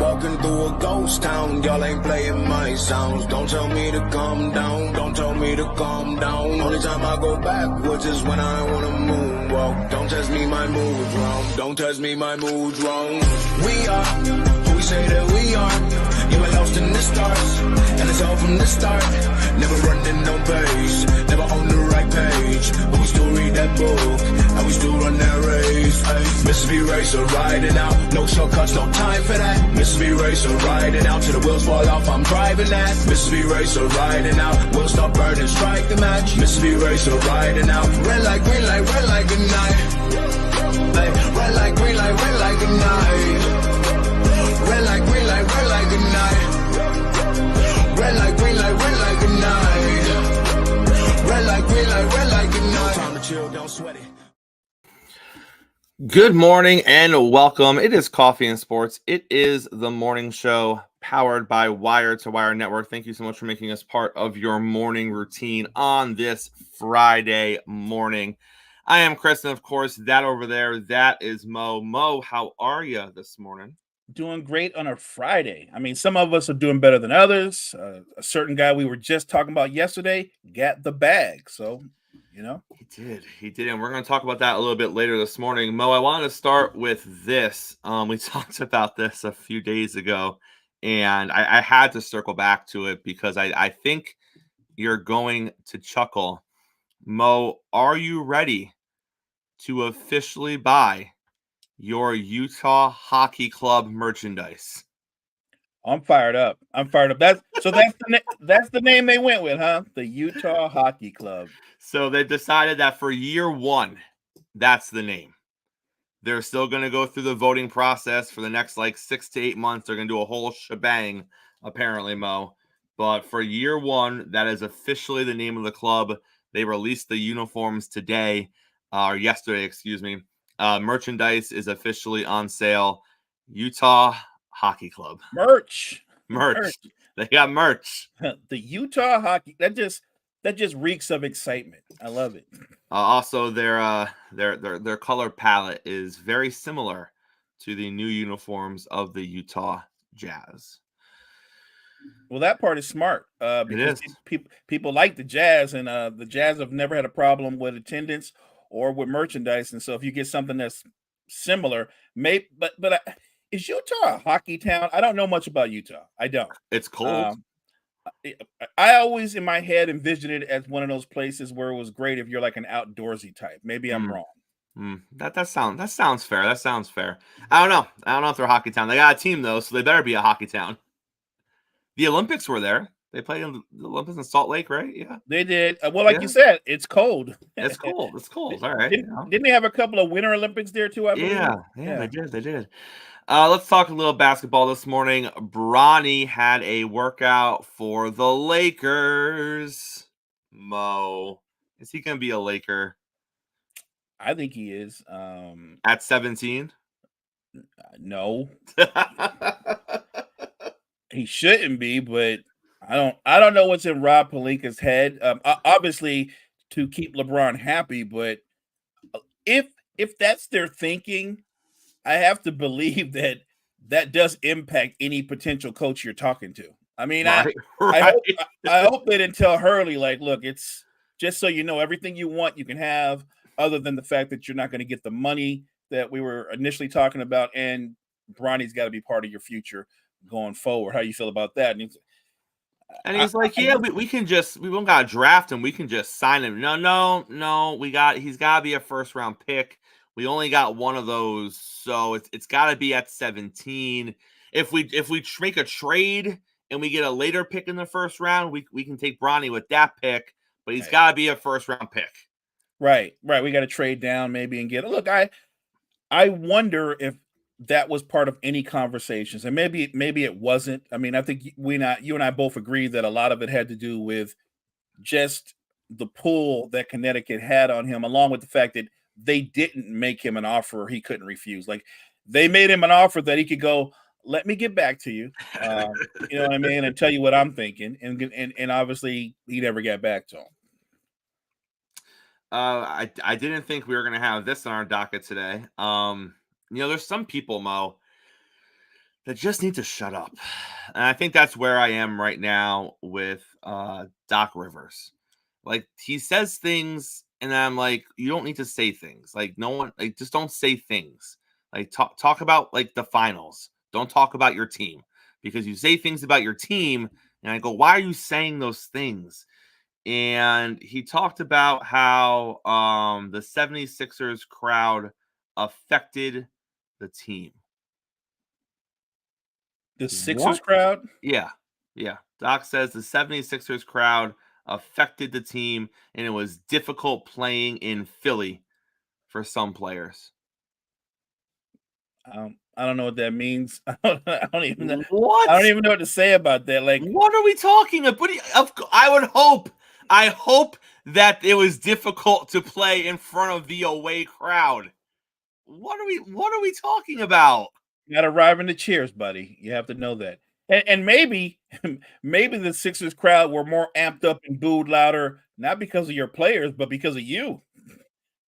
walking through a ghost town. Y'all ain't playing my sounds. Don't tell me to calm down. Don't tell me to calm down. Only time I go backwards is when I wanna moonwalk. Don't test me, my mood's wrong. Don't test me, my mood's wrong. We are who we say that we are. You were lost in the stars, and it's all from the start. Never running no pace, never on the right page. But we still read that book, and we still run that race. Ay. Mississippi Racer riding out, no shortcuts, no time for that. Mississippi Racer riding out till the wheels fall off, I'm driving that. Mississippi Racer riding out, we'll stop burning, strike the match. Mississippi Racer riding out, red light, green light, red light, good night. Ay. Red light, green light, red light, good night. Red light, green light, red light, good night. Red light, green light, red light, good night. Red light, green light, red light, good night. Time to chill, don't sweat it. Good morning and welcome. It is Coffee and Sports. It is the morning show powered by Wire to Wire Network. Thank you so much for making us part of your morning routine on this Friday morning. I am Chris, and of course, that over there, that is Mo. Mo, how are you this morning? Doing great on a Friday. I mean, some of us are doing better than others. A certain guy we were just talking about yesterday got the bag. So, you know. He did. And we're going to talk about that a little bit later this morning. Mo, I wanted to start with this. We talked about this a few days ago, and I had to circle back to it because I think you're going to chuckle. Mo, are you ready to officially buy your Utah Hockey Club merchandise? I'm fired up. That's the name they went with, huh? The Utah Hockey Club. So they decided that for year one, that's the name. They're still going to go through the voting process for the next 6 to 8 months. They're going to do a whole shebang, apparently, Mo. But for year one, that is officially the name of the club. They released the uniforms today, or yesterday, excuse me. Merchandise is officially on sale. Utah Hockey Club. Merch. They got merch. The Utah Hockey. That just reeks of excitement. I love it. Also, their color palette is very similar to the new uniforms of the Utah Jazz. Well, that part is smart because people like the Jazz, and the Jazz have never had a problem with attendance or with merchandise. And so if you get something that's similar, but is Utah a hockey town? I don't know much about Utah. I don't. It's cold. I always in my head envisioned it as one of those places where it was great if you're like an outdoorsy type. Maybe I'm wrong. That sounds fair. That sounds fair. I don't know if they're a hockey town. They got a team though, so they better be a hockey town. The Olympics were there. They played in the Olympics in Salt Lake, right? Yeah, they did. You said, it's cold. It's cold. It's cold. All right. Didn't they have a couple of Winter Olympics there too? I believe. Yeah, they did. Let's talk a little basketball this morning. Bronny had a workout for the Lakers. Mo, is he going to be a Laker? I think he is. At 17? No. He shouldn't be, but I don't know what's in Rob Pelinka's head. Obviously to keep LeBron happy, but if that's their thinking, I have to believe that does impact any potential coach you're talking to. I mean, right. I hope they didn't tell Hurley, look, it's just so you know, everything you want you can have, other than the fact that you're not going to get the money that we were initially talking about, and Bronny's got to be part of your future going forward. How you feel about that? And he's we won't got to draft him. We can just sign him. No. He's got to be a first round pick. We only got one of those, so it's got to be at 17. If we make a trade and we get a later pick in the first round, we can take Bronny with that pick, but he's got to be a first round pick. Right. We got to trade down maybe and get it. Look, I wonder if that was part of any conversations, and maybe it wasn't. I mean, I think you and I both agree that a lot of it had to do with just the pull that Connecticut had on him, along with the fact that they didn't make him an offer he couldn't refuse. They made him an offer that he could go, let me get back to you, you know what I mean, and tell you what I'm thinking, and obviously he never got back to him. I didn't think we were going to have this on our docket today. There's some people, Mo, that just need to shut up. And I think that's where I am right now with Doc Rivers. Like, he says things, and I'm like, you don't need to say things. Like, no one, like, just don't say things. Like, talk about like the finals. Don't talk about your team, because you say things about your team, and I go, why are you saying those things? And he talked about how the 76ers crowd affected the team. The Sixers crowd? Yeah. Doc says the 76ers crowd affected the team, and it was difficult playing in Philly for some players. I don't know what that means. I don't even know. What? I don't even know what to say about that. Like, what are we talking about? I hope that it was difficult to play in front of the away crowd. What are we talking about? You got to arrive in the cheers, buddy. You have to know that. And maybe the Sixers crowd were more amped up and booed louder, not because of your players, but because of you.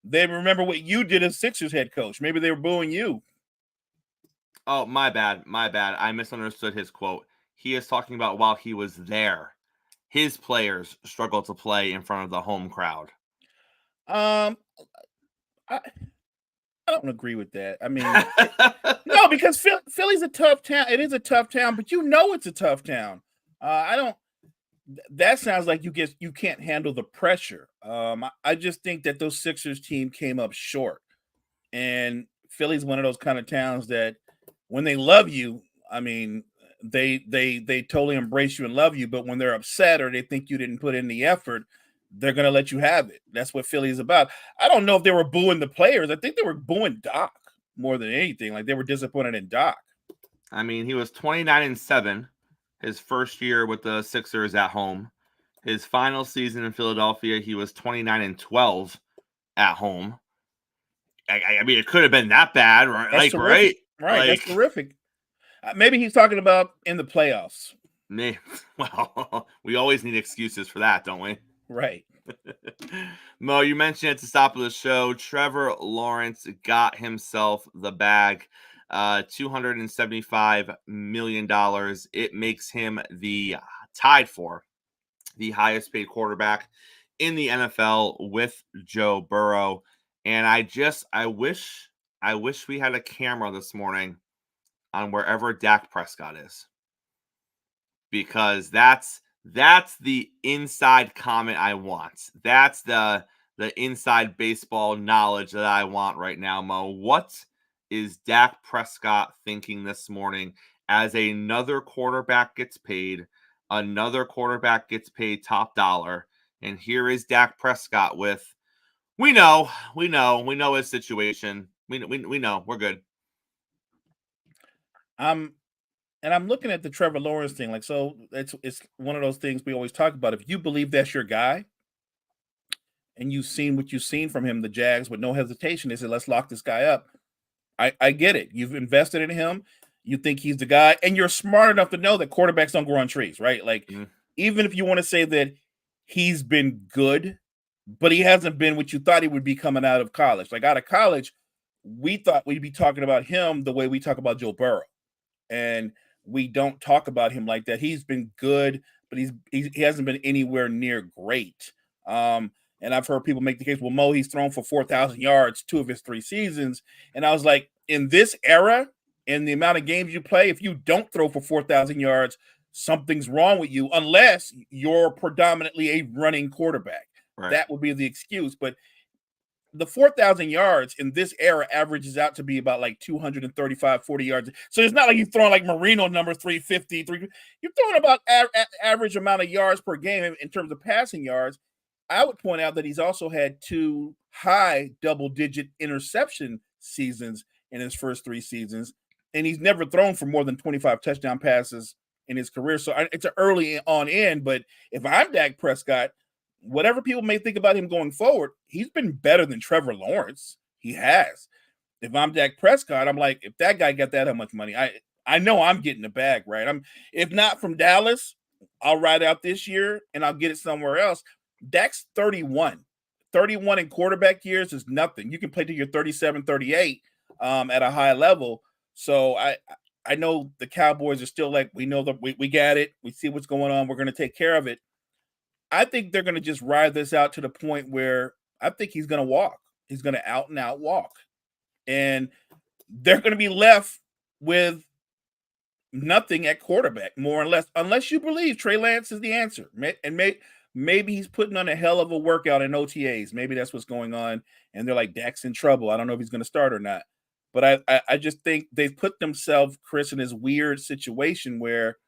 They remember what you did as Sixers head coach. Maybe they were booing you. Oh, my bad. I misunderstood his quote. He is talking about while he was there, his players struggled to play in front of the home crowd. I don't agree with that. I mean, no, because Philly's a tough town. It is a tough town, but you know it's a tough town. That sounds like you can't handle the pressure. I just think that those Sixers team came up short, and Philly's one of those kind of towns that when they love you, I mean, they totally embrace you and love you, but when they're upset or they think you didn't put in the effort, they're going to let you have it. That's what Philly is about. I don't know if they were booing the players. I think they were booing Doc more than anything. Like, they were disappointed in Doc. I mean, he was 29-7 his first year with the Sixers at home. His final season in Philadelphia, he was 29-12 at home. I mean, it could have been that bad, right? That's like, terrific. right? Like, that's terrific. Maybe he's talking about in the playoffs. Well, we always need excuses for that, don't we? Right. Mo, you mentioned at the top of the show, Trevor Lawrence got himself the bag, $275 million. It makes him tied for the highest paid quarterback in the NFL with Joe Burrow. And I wish we had a camera this morning on wherever Dak Prescott is, because that's the inside comment I want. That's the inside baseball knowledge that I want right now, Mo. What is Dak Prescott thinking this morning as another quarterback gets paid, top dollar, and here is Dak Prescott with, we know his situation. We know we're good. And I'm looking at the Trevor Lawrence thing. Like, so it's one of those things we always talk about. If you believe that's your guy and you've seen what you've seen from him, the Jags, with no hesitation, they said, let's lock this guy up. I get it. You've invested in him. You think he's the guy, and you're smart enough to know that quarterbacks don't grow on trees, right? Like, even if you want to say that he's been good, but he hasn't been what you thought he would be coming out of college. Like, out of college, we thought we'd be talking about him the way we talk about Joe Burrow. And we don't talk about him like that. He's been good, but he hasn't been anywhere near great. And I've heard people make the case, well, Mo, he's thrown for 4,000 yards 2 of his 3 seasons. And I was like, in this era, in the amount of games you play, if you don't throw for 4,000 yards, something's wrong with you, unless you're predominantly a running quarterback. Right. That would be the excuse. But the 4,000 yards in this era averages out to be about like 235, 40 yards. So it's not like you're throwing like Marino numbers 350. You're throwing about average amount of yards per game in terms of passing yards. I would point out that he's also had 2 high double-digit interception seasons in his first 3 seasons, and he's never thrown for more than 25 touchdown passes in his career. So it's an early on end, but if I'm Dak Prescott, whatever people may think about him going forward, he's been better than Trevor Lawrence. He has. If I'm Dak Prescott, I'm like, if that guy got that much money, I know I'm getting the bag, right? If not from Dallas, I'll ride out this year and I'll get it somewhere else. Dak's 31. 31 in quarterback years is nothing. You can play to your 37, 38 at a high level. So I know the Cowboys are still like, we know that we got it. We see what's going on. We're going to take care of it. I think they're going to just ride this out to the point where I think he's going to walk. He's going to out and out walk. And they're going to be left with nothing at quarterback, more or less, unless you believe Trey Lance is the answer. And maybe he's putting on a hell of a workout in OTAs. Maybe that's what's going on. And they're like, Dak's in trouble. I don't know if he's going to start or not. But I just think they've put themselves, Chris, in this weird situation where,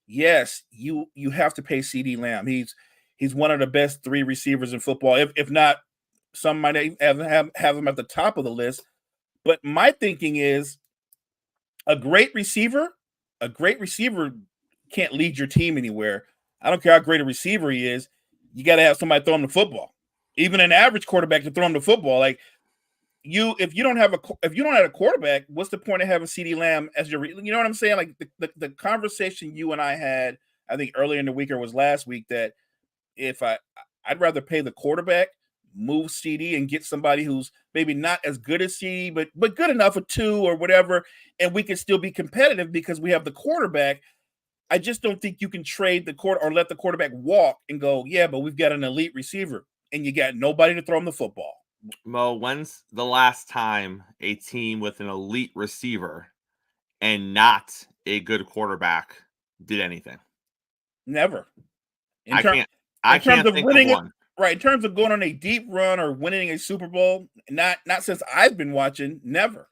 yes, you have to pay CeeDee Lamb. He's one of the best 3 receivers in football. If not, some might have him at the top of the list. But my thinking is a great receiver can't lead your team anywhere. I don't care how great a receiver he is. You got to have somebody throw him the football. Even an average quarterback to throw him the football. Like, if you don't have a quarterback, what's the point of having CeeDee Lamb as your, you know what I'm saying? Like the conversation you and I had, I think earlier in the week or was last week, that if I'd rather pay the quarterback, move CeeDee and get somebody who's maybe not as good as CeeDee, but good enough for 2 or whatever, and we can still be competitive because we have the quarterback. I just don't think you can trade the quarter or let the quarterback walk and go, yeah, but we've got an elite receiver and you got nobody to throw him the football. Mo, when's the last time a team with an elite receiver and not a good quarterback did anything? Never. I can't think of one. Right, in terms of going on a deep run or winning a Super Bowl, not since I've been watching, never.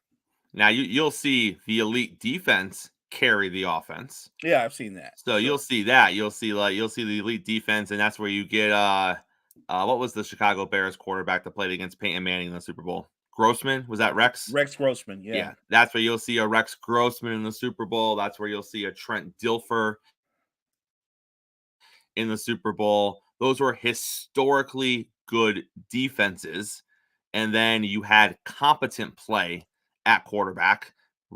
Now you'll see the elite defense carry the offense. Yeah, I've seen that. So you'll see that. You'll see the elite defense, and that's where you get what was the Chicago Bears quarterback that played against Peyton Manning in the Super Bowl? Grossman? Was that Rex? Rex Grossman, yeah. That's where you'll see a Rex Grossman in the Super Bowl. That's where you'll see a Trent Dilfer in the Super Bowl. Those were historically good defenses. And then you had competent play at quarterback,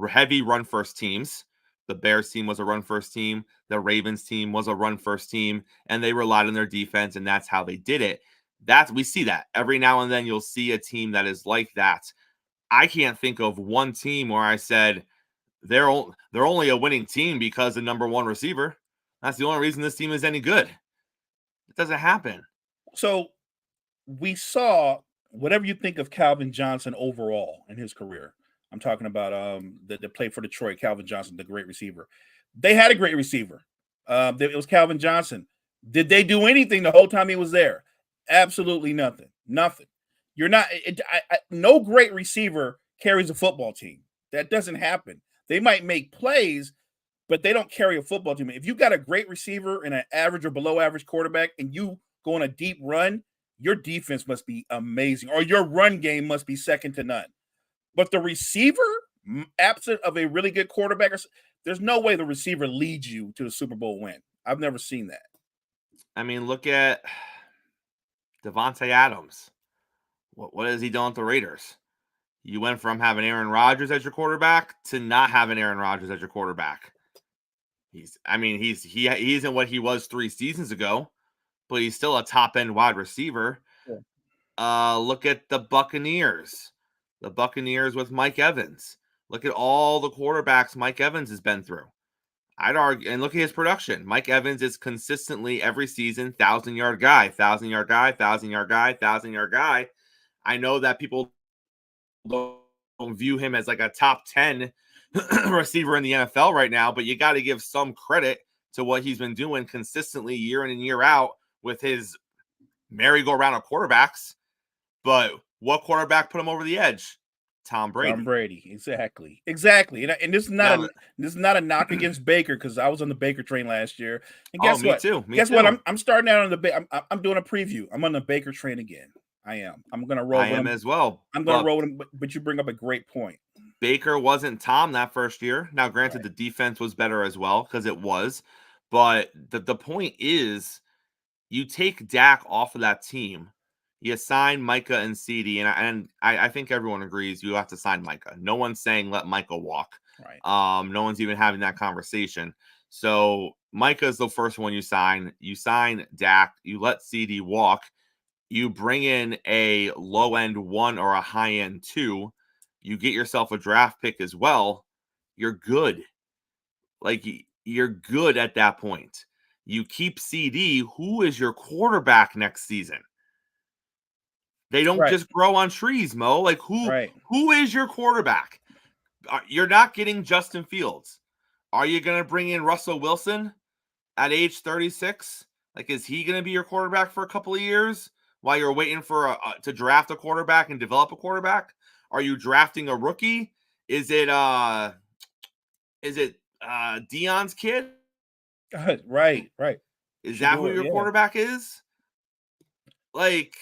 heavy run first teams. The Bears team was a run first team. The Ravens team was a run first team, and they relied on their defense, and that's how they did it. We see that every now and then. You'll see a team that is like that. I can't think of one team where I said they're only a winning team because the number 1 receiver. That's the only reason this team is any good. It doesn't happen. So we saw, whatever you think of Calvin Johnson overall in his career, I'm talking about the play for Detroit, Calvin Johnson, the great receiver. They had a great receiver. It was Calvin Johnson. Did they do anything the whole time he was there? Absolutely nothing. Nothing. You're not. No great receiver carries a football team. That doesn't happen. They might make plays, but they don't carry a football team. If you got a great receiver and an average or below average quarterback, and you go on a deep run, your defense must be amazing, or your run game must be second to none. But the receiver, absent of a really good quarterback, there's no way the receiver leads you to a Super Bowl win. I've never seen that. I mean, look at Devontae Adams. What has he done with the Raiders? You went from having Aaron Rodgers as your quarterback to not having Aaron Rodgers as your quarterback. He isn't what he was 3 seasons ago, but he's still a top-end wide receiver. Yeah. Look at the Buccaneers. The Buccaneers with Mike Evans. Look at all the quarterbacks Mike Evans has been through. I'd argue, and look at his production. Mike Evans is consistently every season 1,000-yard guy, 1,000-yard guy, 1,000-yard guy, 1,000-yard guy. I know that people don't view him as like a top 10 receiver in the NFL right now, but you got to give some credit to what he's been doing consistently year in and year out with his merry-go-round of quarterbacks. But what quarterback put him over the edge? Tom Brady. Tom Brady, exactly. And this is not a knock against Baker, because I was on the Baker train last year. And guess what? Me too. What? I'm starting out on the. I'm doing a preview. I'm on the Baker train again. I am. I'm going to roll. I am as well. I'm going to roll with him. But you bring up a great point. Baker wasn't Tom that first year. Now, granted, right, the defense was better as well, because it was. But the point is, you take Dak off of that team. You sign Micah and CeeDee, and I think everyone agrees you have to sign Micah. No one's saying let Micah walk. Right. No one's even having that conversation. So Micah is the first one you sign. You sign Dak. You let CeeDee walk. You bring in a low-end 1 or a high-end 2. You get yourself a draft pick as well. you're good. Like, you're good at that point. You keep CD. Who is your quarterback next season? They don't just grow on trees, Mo. Like, who is your quarterback? You're not getting Justin Fields. Are you going to bring in Russell Wilson at age 36? Like, is he going to be your quarterback for a couple of years while you're waiting for to draft a quarterback and develop a quarterback? Are you drafting a rookie? Is it Dion's kid? Right. Is that who your quarterback is? Like,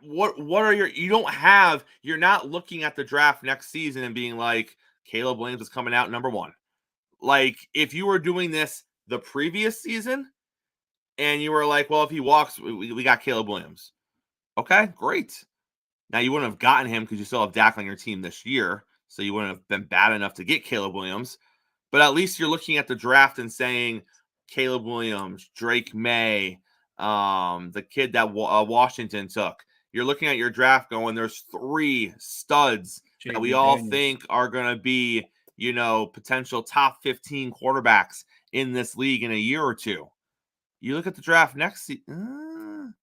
what are you're not looking at the draft next season and being like, Caleb Williams is coming out number 1. Like, if you were doing this the previous season and you were like, well, if he walks, we got Caleb Williams. Okay, great. Now, you wouldn't have gotten him because you still have Dak on your team this year, so you wouldn't have been bad enough to get Caleb Williams. But at least you're looking at the draft and saying Caleb Williams, Drake May, the kid that Washington took. You're looking at your draft going, there's 3 studs that we all think are going to be, potential top 15 quarterbacks in this league in a year or two. You look at the draft next season,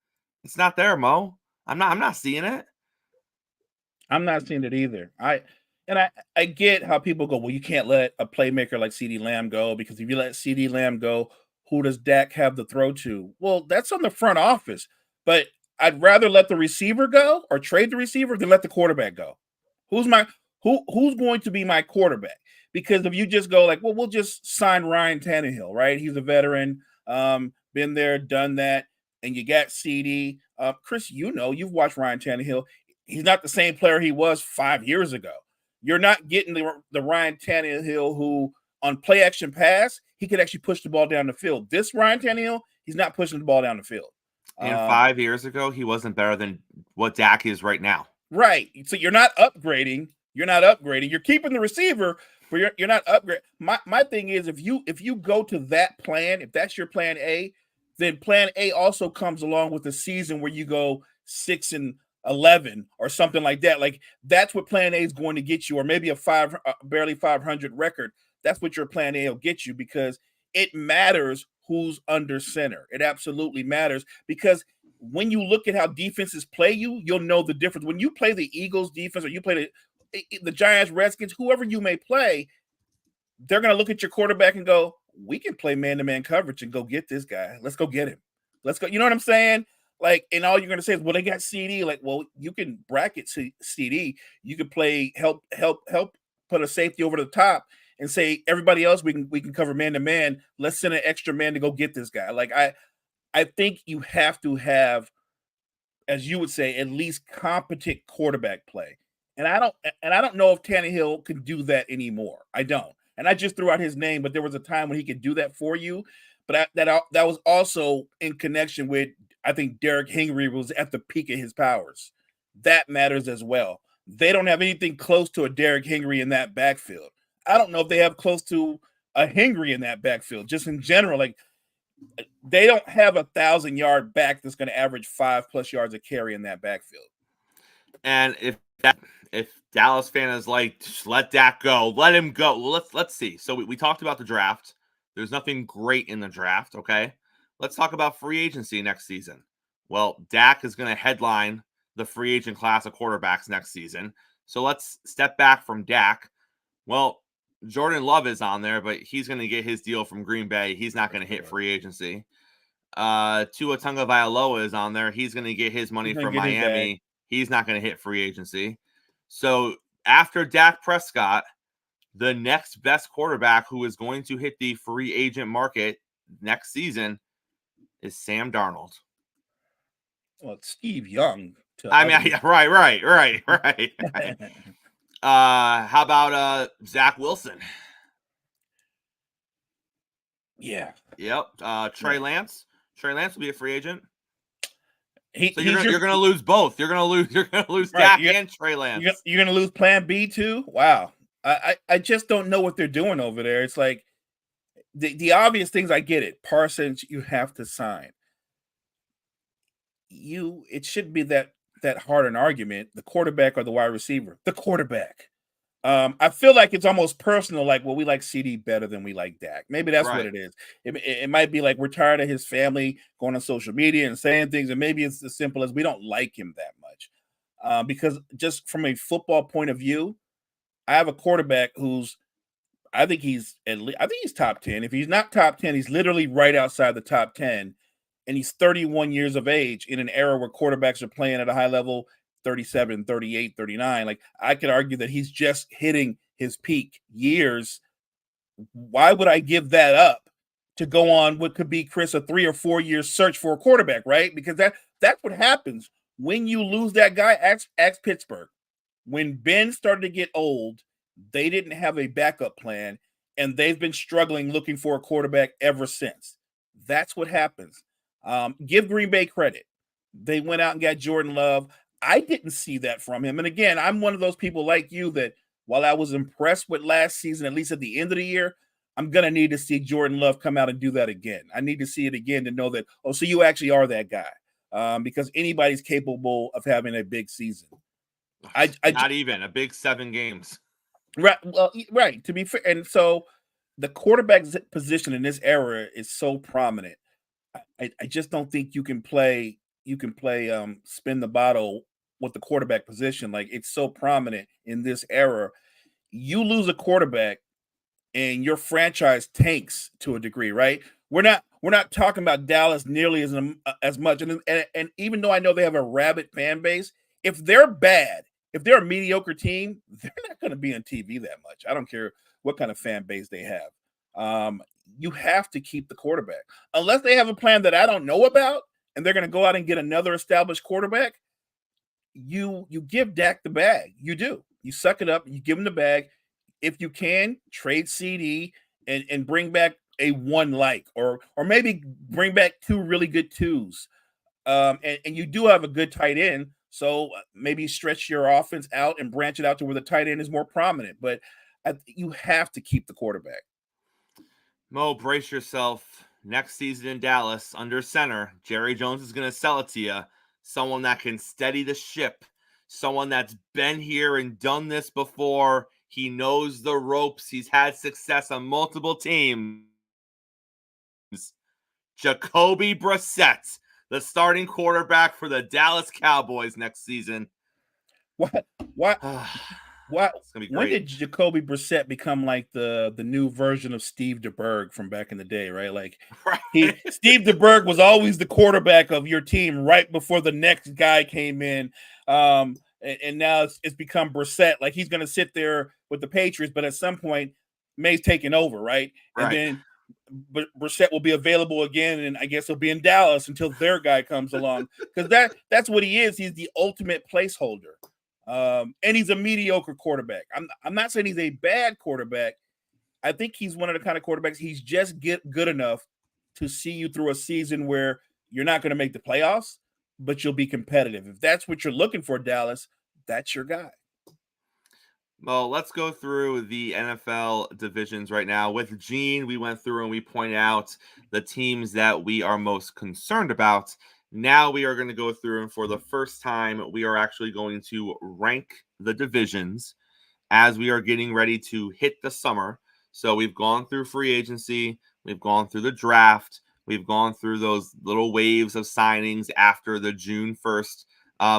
it's not there, Mo. I'm not seeing it. I'm not seeing it either. I get how people go, well, you can't let a playmaker like CeeDee Lamb go, because if you let CeeDee Lamb go, who does Dak have to throw to? Well, that's on the front office. But I'd rather let the receiver go or trade the receiver than let the quarterback go. Who's going to be my quarterback? Because if you just go like, well, we'll just sign Ryan Tannehill, right? He's a veteran, been there, done that, and you got CD. Chris, you've watched Ryan Tannehill. He's not the same player he was 5 years ago. You're not getting the Ryan Tannehill who, on play action pass, he could actually push the ball down the field. This Ryan Tannehill, he's not pushing the ball down the field. And 5 years ago, he wasn't better than what Dak is right now. Right. So you're not upgrading. You're keeping the receiver, but you're not upgrading. My thing is, if you go to that plan, if that's your plan A, then plan A also comes along with a season where you go 6-11 or something like that. Like, that's what plan A is going to get you, or maybe a barely 500 record. That's what your plan A will get you, because it matters who's under center. It absolutely matters, because when you look at how defenses play you'll know the difference. When you play the Eagles defense, or you play the Giants, Redskins, whoever you may play, they're going to look at your quarterback and go, we can play man-to-man coverage and go get this guy. Let's go get him. Let's go. You know what I'm saying? Like, and all you're going to say is, well, they got CD. Like, well, you can bracket CD. You can play help put a safety over the top and say, everybody else, we can cover man-to-man. Let's send an extra man to go get this guy. Like, I think you have to have, as you would say, at least competent quarterback play. And I don't know if Tannehill can do that anymore. I don't. And I just threw out his name, but there was a time when he could do that for you. But that was also in connection with, I think, Derrick Henry was at the peak of his powers. That matters as well. They don't have anything close to a Derrick Henry in that backfield. I don't know if they have close to a Henry in that backfield, just in general. Like, they don't have 1,000-yard back that's going to average 5+ yards a carry in that backfield. And if Dallas fan is like, just let Dak go, let him go. Well, let's see. So we talked about the draft. There's nothing great in the draft. Okay, let's talk about free agency next season. Well, Dak is going to headline the free agent class of quarterbacks next season. So let's step back from Dak. Well, Jordan Love is on there, but he's going to get his deal from Green Bay. He's not going to hit free agency. Tua Tagovailoa is on there. He's going to get his money from Miami. He's not going to hit free agency. So after Dak Prescott, the next best quarterback who is going to hit the free agent market next season is Sam Darnold. Well, it's Steve Young. Right. How about Zach Wilson? Yeah. Yep. Trey Lance. Trey Lance will be a free agent. So you're going to lose both. You're going to lose Dak and Trey Lance. You're going to lose Plan B too. Wow. I just don't know what they're doing over there. It's like the obvious things. I get it. Parsons, you have to sign. It should be that hard an argument. The quarterback or the wide receiver. The quarterback. I feel like it's almost personal, like, well, we like CD better than we like Dak. Maybe that's what Right. it is. It might be like we're tired of his family going on social media and saying things, and maybe it's as simple as we don't like him that much. Because just from a football point of view, I have a quarterback who's I think he's I think he's top 10. If he's not top 10, he's literally right outside the top 10. And he's 31 years of age in an era where quarterbacks are playing at a high level, 37, 38, 39. Like I could argue that he's just hitting his peak years. Why would I give that up to go on what could be, Chris, a 3 or 4 year search for a quarterback, right? Because that's what happens when you lose that guy. Ask Pittsburgh. When Ben started to get old, they didn't have a backup plan, and they've been struggling looking for a quarterback ever since. That's what happens. Give Green Bay credit. They went out and got Jordan Love. I didn't see that from him. And again, I'm one of those people like you that while I was impressed with last season, at least at the end of the year, I'm going to need to see Jordan Love come out and do that again. I need to see it again to know that, oh, so you actually are that guy, because anybody's capable of having a big season. Not even a big 7 games. Right. Well, right. To be fair, and so the quarterback position in this era is so prominent. I just don't think you can play spin the bottle with the quarterback position. Like it's so prominent in this era. You lose a quarterback and your franchise tanks to a degree, right? We're not talking about Dallas nearly as much. And even though I know they have a rabid fan base, if they're bad, if they're a mediocre team, they're not going to be on TV that much. I don't care what kind of fan base they have. You have to keep the quarterback unless they have a plan that I don't know about, and they're going to go out and get another established quarterback. You give Dak the bag. You do. You suck it up. You give him the bag. If you can, trade CD and bring back a one or maybe bring back 2 really good 2s. And you do have a good tight end. So maybe stretch your offense out and branch it out to where the tight end is more prominent. But you have to keep the quarterback. Mo, brace yourself. Next season in Dallas, under center, Jerry Jones is going to sell it to you. Someone that can steady the ship. Someone that's been here and done this before. He knows the ropes. He's had success on multiple teams. Jacoby Brissett, the starting quarterback for the Dallas Cowboys next season. What? When did Jacoby Brissett become like the new version of Steve DeBerg from back in the day, right? Like Steve DeBerg was always the quarterback of your team right before the next guy came in. And now it's become Brissett. Like he's going to sit there with the Patriots, but at some point May's taking over, right? And then Brissett will be available again, and I guess he'll be in Dallas until their guy comes along, because that's what he is. He's the ultimate placeholder, and he's a mediocre quarterback. I'm not saying he's a bad quarterback. I think he's one of the kind of quarterbacks. He's just good enough to see you through a season where you're not going to make the playoffs, but you'll be competitive. If that's what you're looking for, Dallas, that's your guy. Well, let's go through the NFL divisions right now. With Gene, we went through and we pointed out the teams that we are most concerned about. Now we are going to go through, and for the first time, we are actually going to rank the divisions as we are getting ready to hit the summer. So we've gone through free agency, we've gone through the draft, we've gone through those little waves of signings after the June 1st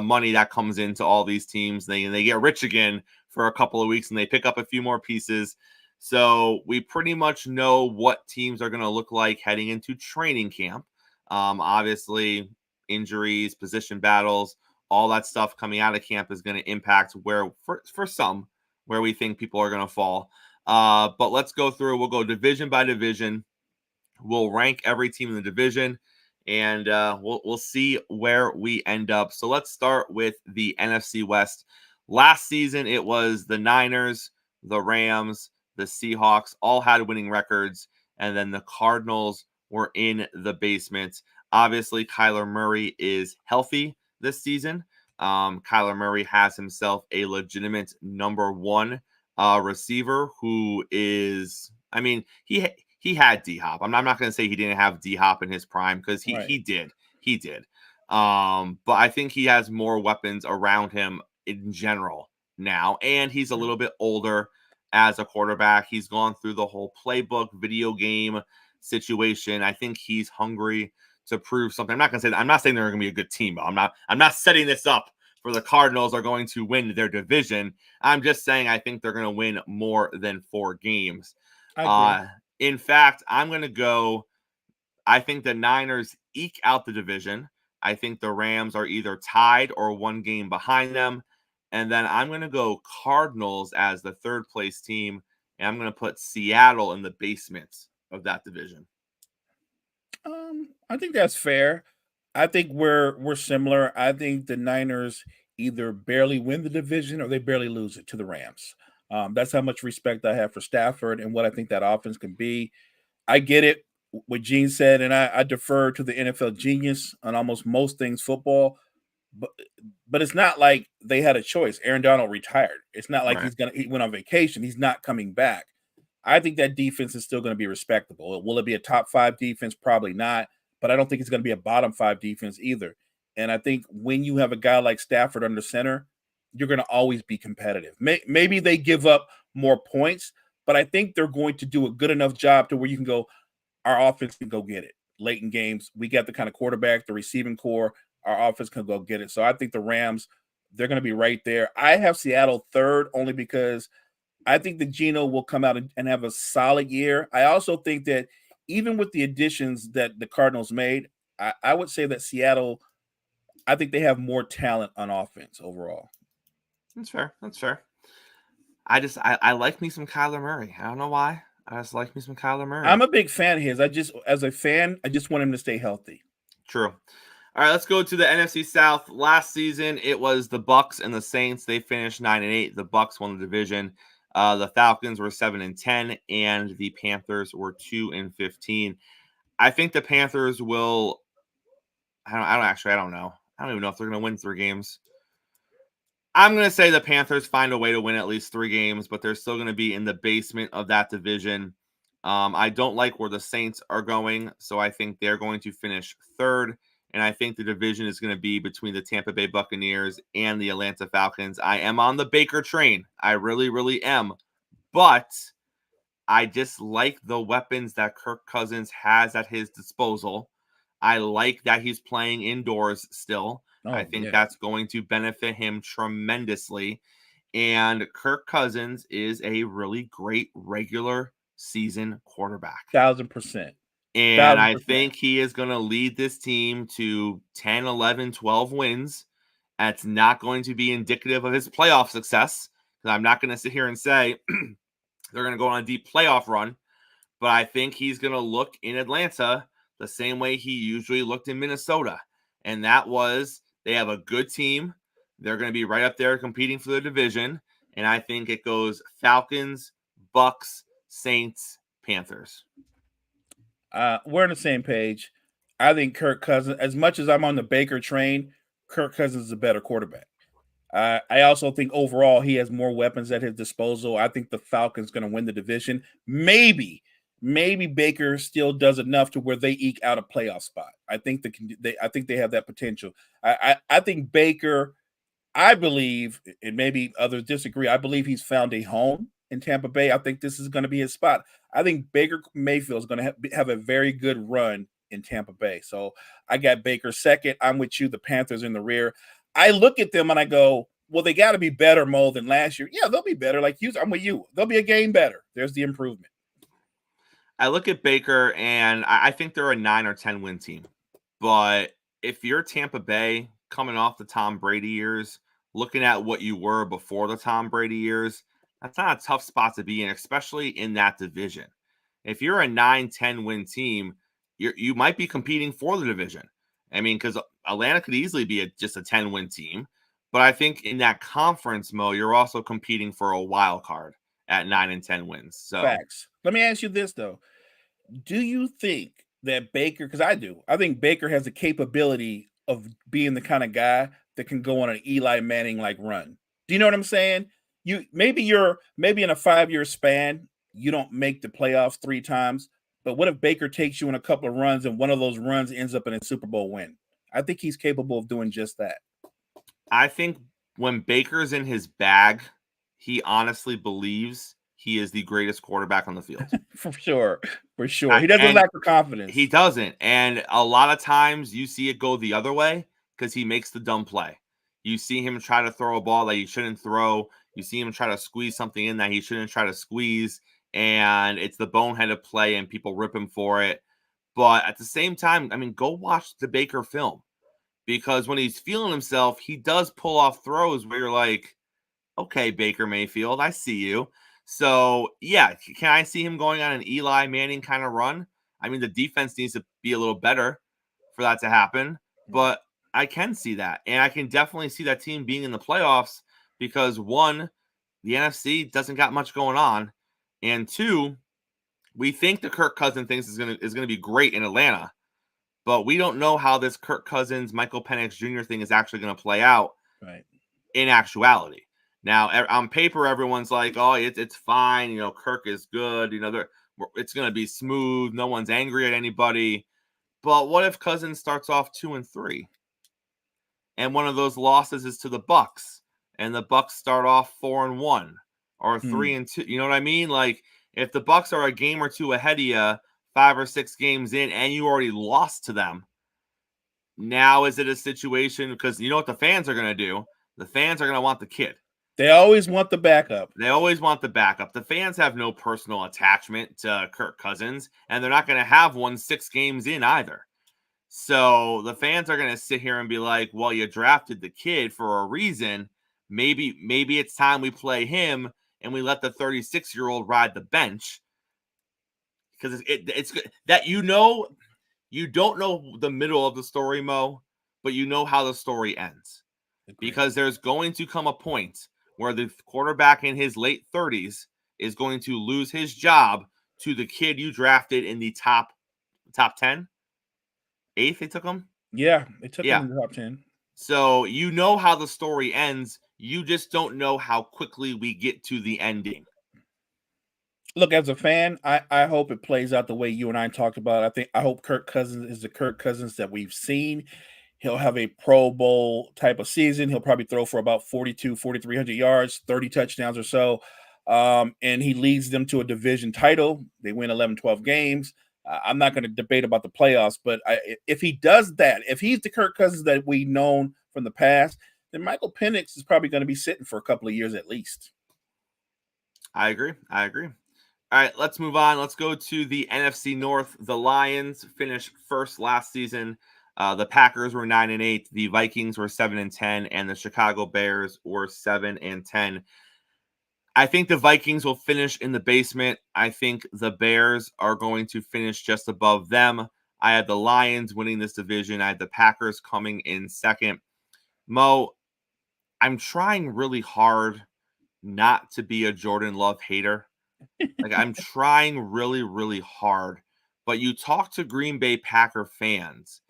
money that comes into all these teams. They get rich again for a couple of weeks and they pick up a few more pieces. So we pretty much know what teams are going to look like heading into training camp. Obviously, injuries, position battles, all that stuff coming out of camp is going to impact where, for some, where we think people are going to fall. But let's go through. We'll go division by division. We'll rank every team in the division, and we'll see where we end up. So let's start with the NFC West. Last season, it was the Niners, the Rams, the Seahawks, all had winning records, and then the Cardinals were in the basement. Obviously, Kyler Murray is healthy this season. Kyler Murray has himself a legitimate number 1 receiver who is, I mean, he had D-Hop. I'm not going to say he didn't have D-Hop in his prime, because he did. But I think he has more weapons around him in general now, and he's a little bit older as a quarterback. He's gone through the whole playbook video game situation. I think he's hungry to prove something. I'm not going to say that. I'm not saying they're going to be a good team. I'm not setting this up for the Cardinals are going to win their division. I'm just saying I think they're going to win more than 4 games. In fact, I'm going to go. I think the Niners eke out the division. I think the Rams are either tied or 1 game behind them. And then I'm going to go Cardinals as the 3rd place team. And I'm going to put Seattle in the basement of that division. I think that's fair. I think we're similar. I think the Niners either barely win the division or they barely lose it to the Rams. That's how much respect I have for Stafford and what I think that offense can be. I get it, what Gene said, and I defer to the NFL genius on almost most things football. But it's not like they had a choice. Aaron Donald retired. It's not like he went on vacation. He's not coming back. I think that defense is still going to be respectable. Will it be a top 5 defense? Probably not. But I don't think it's going to be a bottom 5 defense either. And I think when you have a guy like Stafford under center, you're going to always be competitive. Maybe they give up more points, but I think they're going to do a good enough job to where you can go, our offense can go get it. Late in games, we got the kind of quarterback, the receiving core, our offense can go get it. So I think the Rams, they're going to be right there. I have Seattle 3rd only because I think that Geno will come out and have a solid year. I also think that even with the additions that the Cardinals made, I would say that Seattle, I think they have more talent on offense overall. That's fair. That's fair. I like me some Kyler Murray. I don't know why. I just like me some Kyler Murray. I'm a big fan of his. As a fan, I just want him to stay healthy. True. All right, let's go to the NFC South. Last season, it was the Bucs and the Saints. They finished 9-8. The Bucs won the division. The Falcons were 7-10, and the Panthers were 2-15. I think the Panthers will. I don't know. I don't even know if they're going to win 3 games. I'm going to say the Panthers find a way to win at least 3 games, but they're still going to be in the basement of that division. I don't like where the Saints are going, so I think they're going to finish 3rd. And I think the division is going to be between the Tampa Bay Buccaneers and the Atlanta Falcons. I am on the Baker train. I really, really am. But I just like the weapons that Kirk Cousins has at his disposal. I like that he's playing indoors still. I think that's going to benefit him tremendously. And Kirk Cousins is a really great regular season quarterback. 1,000%. And I think he is going to lead this team to 10, 11, 12 wins. That's not going to be indicative of his playoff success. Because I'm not going to sit here and say they're going to go on a deep playoff run. But I think he's going to look in Atlanta the same way he usually looked in Minnesota. And that was they have a good team. They're going to be right up there competing for the division. And I think it goes Falcons, Bucs, Saints, Panthers. We're on the same page. I think Kirk Cousins, as much as I'm on the Baker train, Kirk Cousins is a better quarterback. I also think overall he has more weapons at his disposal. I think the Falcons going to win the division. Maybe Baker still does enough to where they eke out a playoff spot. I think they have that potential. I think Baker, I believe, and maybe others disagree, I believe he's found a home in Tampa Bay. I think this is going to be his spot. I think Baker Mayfield is going to have a very good run in Tampa Bay. So I got Baker 2nd. I'm with you. The Panthers in the rear. I look at them and I go, well, they got to be better, Mo, than last year. Yeah, they'll be better. Like you, I'm with you. They'll be a game better. There's the improvement. I look at Baker and I think they're a 9 or 10 win team. But if you're Tampa Bay coming off the Tom Brady years, looking at what you were before the Tom Brady years, that's not a tough spot to be in, especially in that division. If you're a 9-10 win team, you might be competing for the division. I mean, because Atlanta could easily be just a 10-win team. But I think in that conference, Mo, you're also competing for a wild card at 9 and 10 wins. So facts. Let me ask you this, though. Do you think that Baker, because I do, I think Baker has the capability of being the kind of guy that can go on an Eli Manning-like run? Do you know what I'm saying? Maybe in a 5-year span, you don't make the playoffs 3 times, but what if Baker takes you in a couple of runs and one of those runs ends up in a Super Bowl win? I think he's capable of doing just that. I think when Baker's in his bag, he honestly believes he is the greatest quarterback on the field. For sure. He doesn't And lack the confidence. He doesn't. And a lot of times you see it go the other way because he makes the dumb play. You see him try to throw a ball that he shouldn't throw. You see him try to squeeze something in that he shouldn't try to squeeze. And it's the boneheaded play and people rip him for it. But at the same time, I mean, go watch the Baker film. Because when he's feeling himself, he does pull off throws where you're like, okay, Baker Mayfield, I see you. So, yeah, can I see him going on an Eli Manning kind of run? I mean, the defense needs to be a little better for that to happen, but I can see that. And I can definitely see that team being in the playoffs because, one, the NFC doesn't got much going on. And two, we think the Kirk Cousins thing is gonna be great in Atlanta, but we don't know how this Kirk Cousins, Michael Penix Jr. thing is actually going to play out in actuality. Now, on paper, everyone's like, oh, it's fine. You know, Kirk is good. You know, it's going to be smooth. No one's angry at anybody. But what if Cousins starts off 2-3? And one of those losses is to the Bucs. And the Bucs start off 4-1 or 3-2. You know what I mean? Like, if the Bucs are a game or two ahead of you, 5 or 6 games in, and you already lost to them, now is it a situation? Because you know what the fans are going to do? The fans are going to want the kid. They always want the backup. The fans have no personal attachment to Kirk Cousins, and they're not going to have one 6 games in either. So the fans are going to sit here and be like, well, you drafted the kid for a reason. Maybe it's time we play him and we let the 36-year-old ride the bench. Because it's that you don't know the middle of the story, Mo, but you know how the story ends. Because there's going to come a point where the quarterback in his late 30s is going to lose his job to the kid you drafted in the top 10? 8th they took him? Yeah, they took him in the top 10. So you know how the story ends. You just don't know how quickly we get to the ending. Look, as a fan, I hope it plays out the way you and I talked about. I hope Kirk Cousins is the Kirk Cousins that we've seen. He'll have a Pro Bowl type of season. He'll probably throw for about 4,300 yards, 30 touchdowns or so. And he leads them to a division title. They win 11, 12 games. I'm not going to debate about the playoffs, but if he does that, if he's the Kirk Cousins that we've known from the past, then Michael Penix is probably going to be sitting for a couple of years at least. I agree. All right, let's move on. Let's go to the NFC North. The Lions finished first last season. The Packers were 9-8. The Vikings were 7-10, and the Chicago Bears were 7-10. I think the Vikings will finish in the basement. I think the Bears are going to finish just above them. I had the Lions winning this division. I had the Packers coming in second. Mo, I'm trying really hard not to be a Jordan Love hater. Like, I'm trying really, really hard. But you talk to Green Bay Packer fans,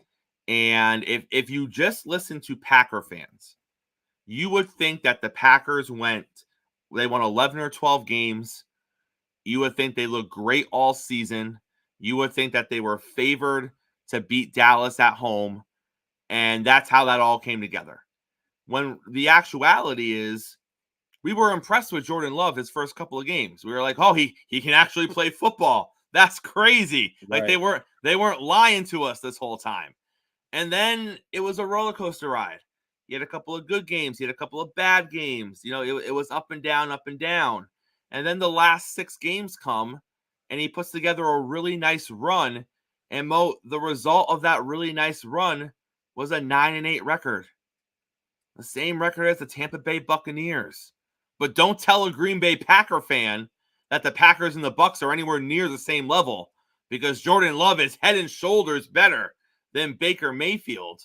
and if you just listen to Packer fans, you would think that the Packers won 11 or 12 games. You would think they looked great all season. You would think that they were favored to beat Dallas at home. And that's how that all came together. When the actuality is, we were impressed with Jordan Love his first couple of games. We were like, oh, he can actually play football. That's crazy. Right. Like they weren't lying to us this whole time. And then it was a roller coaster ride. He had a couple of good games. He had a couple of bad games. You know, it was up and down, up and down. And then the last 6 games come, and he puts together a really nice run. And Mo, the result of that really nice run was a 9-8 record. The same record as the Tampa Bay Buccaneers. But don't tell a Green Bay Packer fan that the Packers and the Bucs are anywhere near the same level, because Jordan Love is head and shoulders better than Baker Mayfield.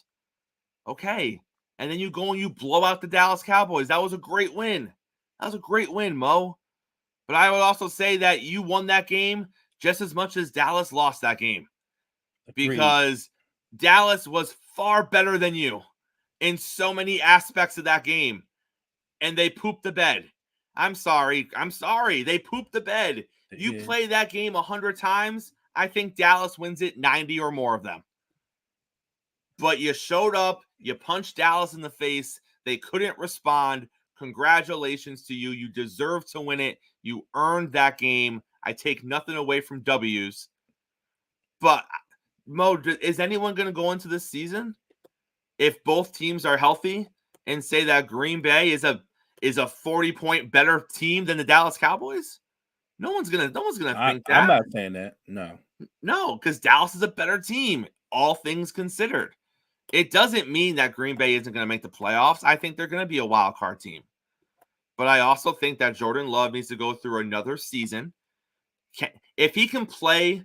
Okay. And then you go and you blow out the Dallas Cowboys. That was a great win. That was a great win, Mo. But I would also say that you won that game just as much as Dallas lost that game. Because Dallas was far better than you in so many aspects of that game. And they pooped the bed. I'm sorry. They pooped the bed. You play that game 100 times, I think Dallas wins it 90 or more of them. But you showed up, you punched Dallas in the face. They couldn't respond. Congratulations to you. You deserve to win it. You earned that game. I take nothing away from W's. But Mo, is anyone going to go into this season if both teams are healthy and say that Green Bay is a 40-point better team than the Dallas Cowboys? No one's gonna think that. I'm not saying that. No, because Dallas is a better team, all things considered. It doesn't mean that Green Bay isn't going to make the playoffs. I think they're going to be a wild card team. But I also think that Jordan Love needs to go through another season. If he can play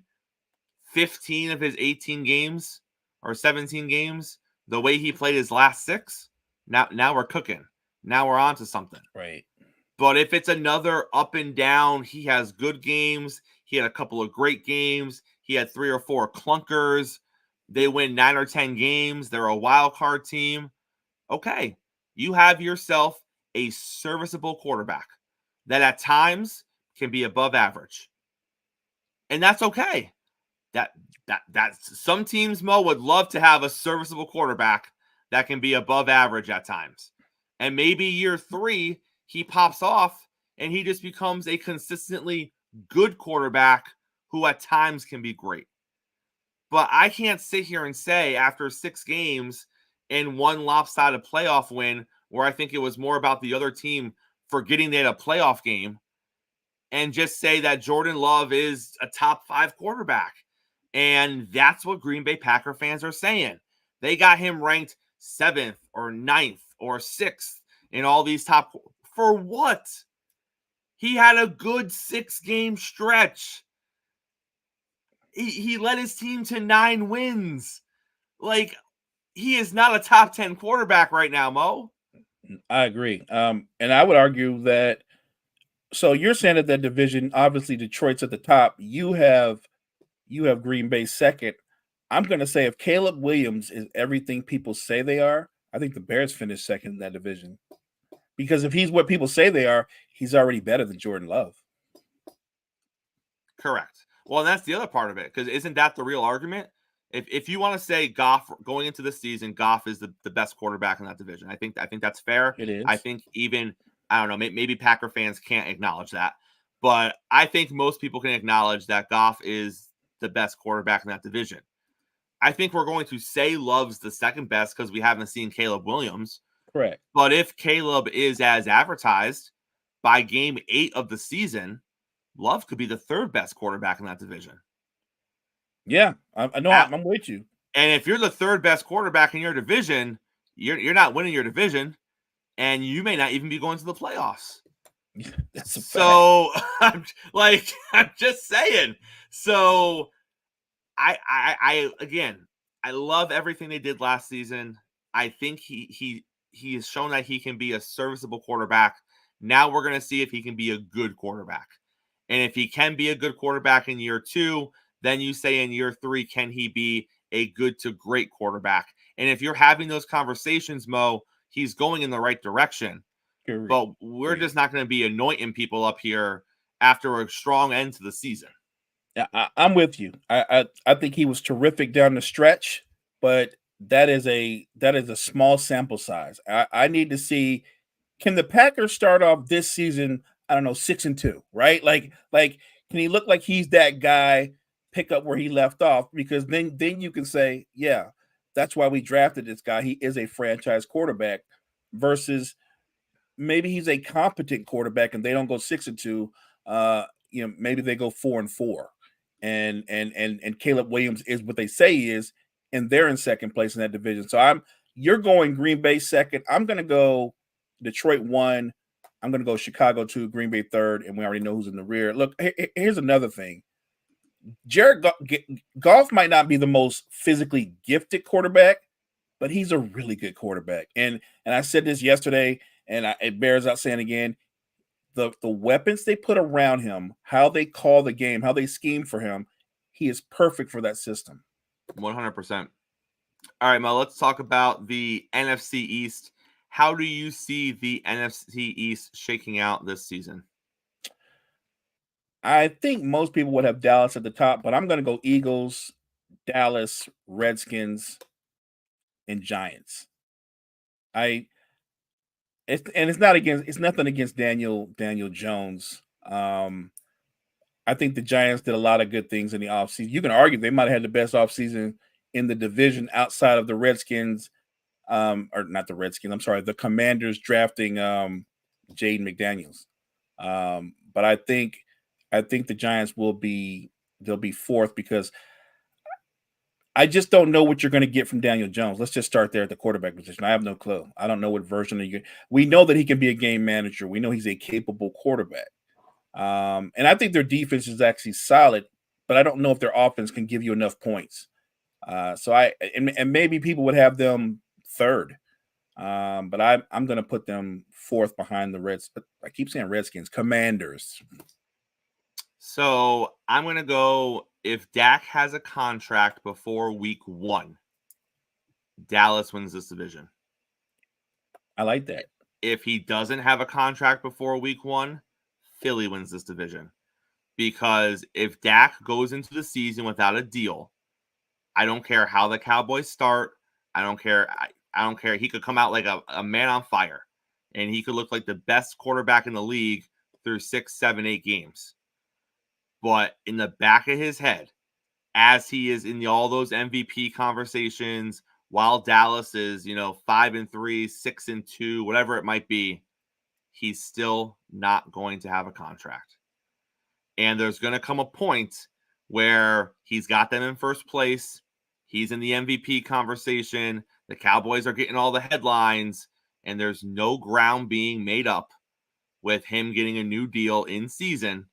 15 of his 18 games or 17 games the way he played his last 6, now we're cooking. Now we're on to something. Right. But if it's another up and down, he has good games. He had a couple of great games. He had 3 or 4 clunkers. They win 9 or 10 games. They're a wild card team. Okay, you have yourself a serviceable quarterback that at times can be above average. And that's okay. That's some teams, Mo, would love to have a serviceable quarterback that can be above average at times. And maybe year 3, he pops off and he just becomes a consistently good quarterback who at times can be great. But I can't sit here and say after 6 games and 1 lopsided playoff win where I think it was more about the other team forgetting they had a playoff game and just say that Jordan Love is a top 5 quarterback. And that's what Green Bay Packer fans are saying. They got him ranked 7th or 9th or 6th in all these top. For what? He had a good 6-game stretch. He led his team to 9 wins. Like, he is not a top 10 quarterback right now, Mo. I agree. And I would argue that, so you're saying that division, obviously Detroit's at the top. You have Green Bay second. I'm going to say if Caleb Williams is everything people say they are, I think the Bears finish second in that division. Because if he's what people say they are, he's already better than Jordan Love. Correct. Well, and that's the other part of it, because isn't that the real argument? If you want to say Goff going into the season, Goff is the best quarterback in that division. I think that's fair. It is. I think even, I don't know, maybe Packer fans can't acknowledge that, but I think most people can acknowledge that Goff is the best quarterback in that division. I think we're going to say Love's the second best because we haven't seen Caleb Williams. Correct. But if Caleb is as advertised, by game 8 of the season, Love could be the 3rd best quarterback in that division. Yeah, I know. I'm with you. And if you're the 3rd best quarterback in your division, you're not winning your division, and you may not even be going to the playoffs. That's a so I'm just saying. So I again, I love everything they did last season. I think he has shown that he can be a serviceable quarterback. Now we're going to see if he can be a good quarterback. And if he can be a good quarterback in year 2, then you say in year 3, can he be a good to great quarterback? And if you're having those conversations, Mo, he's going in the right direction. But we're just not going to be anointing people up here after a strong end to the season. Yeah, I'm with you. I think he was terrific down the stretch, but that is a small sample size. I need to see, can the Packers start off this season, I don't know, 6-2, right? Like can he look like he's that guy, pick up where he left off? Because then you can say, yeah, that's why we drafted this guy. He is a franchise quarterback, versus maybe he's a competent quarterback and they don't go 6-2. Maybe they go 4-4. And Caleb Williams is what they say he is, and they're in second place in that division. So you're going Green Bay second. I'm going to go Detroit 1. I'm going to go Chicago 2, Green Bay 3rd, and we already know who's in the rear. Look, here's another thing. Jared Goff might not be the most physically gifted quarterback, but he's a really good quarterback. And I said this yesterday, and it bears out saying again, the weapons they put around him, how they call the game, how they scheme for him, he is perfect for that system. 100%. All right, Mo, let's talk about the NFC East. How do you see the NFC East shaking out this season? I think most people would have Dallas at the top, but I'm going to go Eagles, Dallas, Redskins, and Giants. I It's nothing against Daniel Jones. I think the Giants did a lot of good things in the offseason. You can argue they might have had the best offseason in the division outside of the Redskins, or not the Redskins. I'm sorry, the Commanders drafting Jaden McDaniels. But I think the Giants they'll be fourth because I just don't know what you're going to get from Daniel Jones. Let's just start there at the quarterback position. I have no clue. I don't know what version of you. We know that he can be a game manager. We know he's a capable quarterback. And I think their defense is actually solid, but I don't know if their offense can give you enough points. And maybe people would have them third. But I'm going to put them fourth behind the Reds. I keep saying Redskins, Commanders. So I'm going to go, if Dak has a contract before week 1, Dallas wins this division. I like that. If he doesn't have a contract before week 1, Philly wins this division. Because if Dak goes into the season without a deal, I don't care how the Cowboys start. I don't care. I don't care. He could come out like a man on fire, and he could look like the best quarterback in the league through 6, 7, 8 games. But in the back of his head, as he is in all those MVP conversations, while Dallas is, 5-3, 6-2, whatever it might be, he's still not going to have a contract. And there's going to come a point where he's got them in first place. He's in the MVP conversation. The Cowboys are getting all the headlines, and there's no ground being made up with him getting a new deal in season.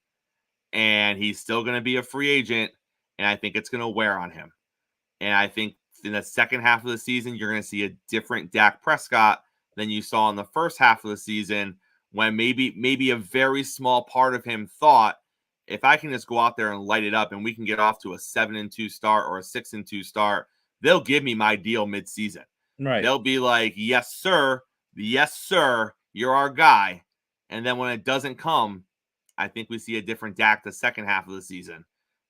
And he's still going to be a free agent, and I think it's going to wear on him. And I think in the second half of the season, you're going to see a different Dak Prescott than you saw in the first half of the season, when maybe a very small part of him thought, if I can just go out there and light it up and we can get off to a 7-2 start or a 6-2 start, they'll give me my deal midseason. Right. They'll be like, yes, sir. Yes, sir. You're our guy. And then when it doesn't come, I think we see a different Dak the second half of the season,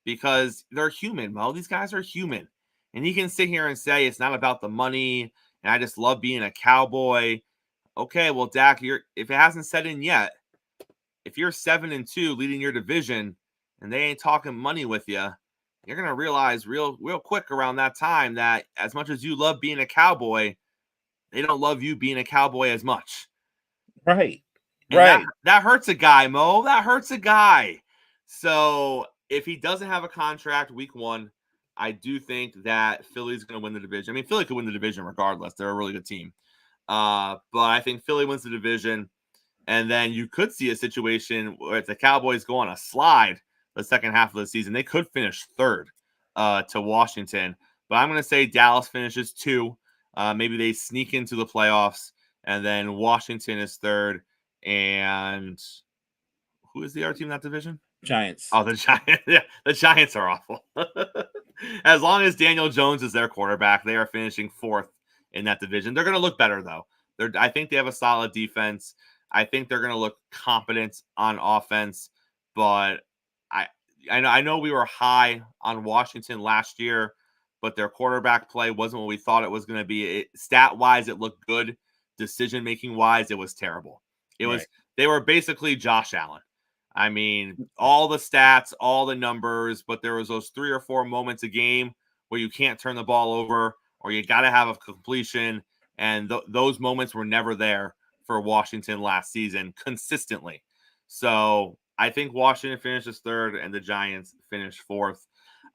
because they're human, Mo. These guys are human. And he can sit here and say it's not about the money and I just love being a Cowboy. Okay, well, Dak, if it hasn't set in yet, if you're 7-2 leading your division and they ain't talking money with you, you're going to realize real quick around that time that as much as you love being a Cowboy, they don't love you being a Cowboy as much. Right. And right. That hurts a guy, Mo. That hurts a guy. So if he doesn't have a contract week 1, I do think that Philly's going to win the division. I mean, Philly could win the division regardless. They're a really good team. But I think Philly wins the division. And then you could see a situation where if the Cowboys go on a slide the second half of the season, they could finish third to Washington. But I'm going to say Dallas finishes 2. Maybe they sneak into the playoffs, and then Washington is third. And who is the other team in that division? Giants. Oh, the Giants. Yeah, the Giants are awful. As long as Daniel Jones is their quarterback, they are finishing 4th in that division. They're going to look better, though. I think they have a solid defense. I think they're going to look competent on offense. But I know we were high on Washington last year, but their quarterback play wasn't what we thought it was going to be. Stat-wise, it looked good. Decision-making-wise, it was terrible. They were basically Josh Allen. I mean, all the stats, all the numbers, but there was those 3 or 4 moments a game where you can't turn the ball over or you got to have a completion, and those moments were never there for Washington last season consistently. So I think Washington finishes 3rd and the Giants finish 4th.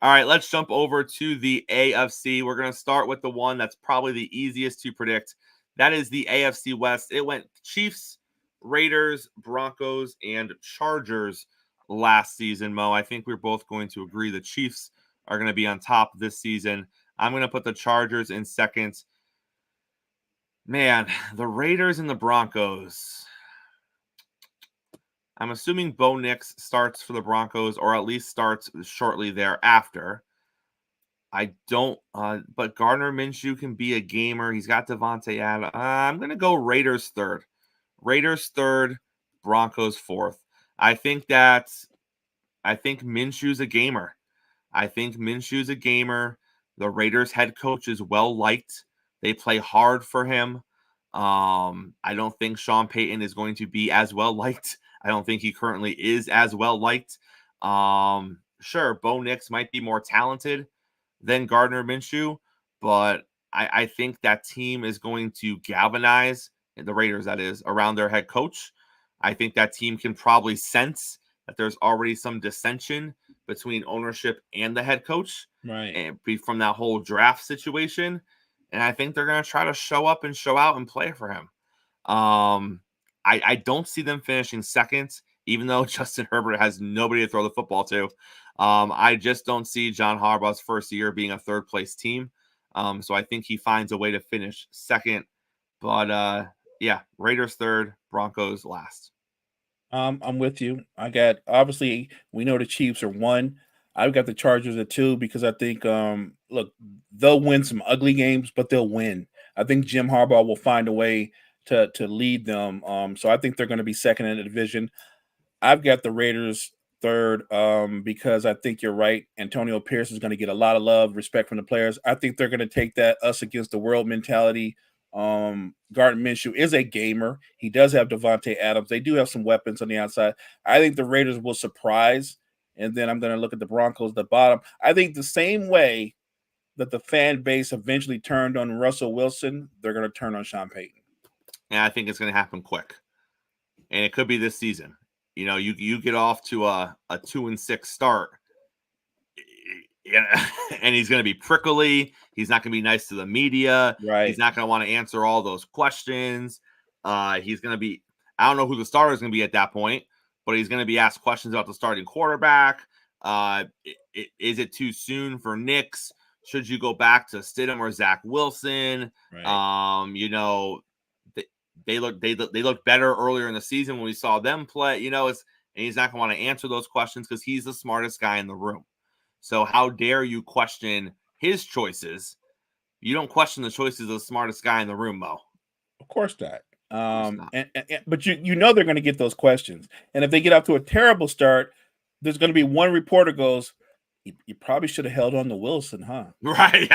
All right, let's jump over to the AFC. We're going to start with the one that's probably the easiest to predict. That is the AFC West. It went Chiefs, Raiders, Broncos, and Chargers last season, Mo. I think we're both going to agree the Chiefs are going to be on top this season. I'm going to put the Chargers in second. Man, the Raiders and the Broncos. I'm assuming Bo Nix starts for the Broncos, or at least starts shortly thereafter. I don't, but Gardner Minshew can be a gamer. He's got Devontae Adams. I'm going to go Raiders 3rd. Raiders 3rd, Broncos 4th. I think Minshew's a gamer. The Raiders head coach is well liked. They play hard for him. I don't think Sean Payton is going to be as well liked. I don't think he currently is as well liked. Sure, Bo Nix might be more talented than Gardner Minshew, but I think that team is going to galvanize, the Raiders, that is, around their head coach. I think that team can probably sense that there's already some dissension between ownership and the head coach, Right. and from that whole draft situation. And I think they're going to try to show up and show out and play for him. I don't see them finishing second, even though Justin Herbert has nobody to throw the football to. I just don't see John Harbaugh's first year being a third place team. So I think he finds a way to finish second. But yeah, Raiders third, Broncos last. I'm with you. I got, obviously we know the Chiefs are 1. I've got the Chargers at 2 because I think look, they'll win some ugly games, but they'll win. I think Jim Harbaugh will find a way to lead them. So I think they're going to be second in the division. I've got the Raiders third because I think you're right. Antonio Pierce is going to get a lot of love, respect from the players. I think they're going to take that us against the world mentality. Gardner Minshew is a gamer. He does have Devontae Adams. They do have some weapons on the outside. I think the Raiders will surprise. And then I'm going to look at the Broncos, the bottom. I think the same way that the fan base eventually turned on Russell Wilson, they're going to turn on Sean Payton. And I think it's going to happen quick. And it could be this season. You know, you get off to a 2-6 start, and he's going to be prickly. He's not going to be nice to the media. Right. He's not going to want to answer all those questions. He's going to be, I don't know who the starter is going to be at that point, but he's going to be asked questions about the starting quarterback. Is it too soon for Nix? Should you go back to Stidham or Zach Wilson? Right. You know, they looked better earlier in the season when we saw them play. You know, and he's not going to want to answer those questions because he's the smartest guy in the room. So how dare you question his choices? You don't question the choices of the smartest guy in the room, Mo. Of course not. But you know they're going to get those questions, and if they get off to a terrible start, there's going to be one reporter goes, "You probably should have held on to Wilson, huh?" Right.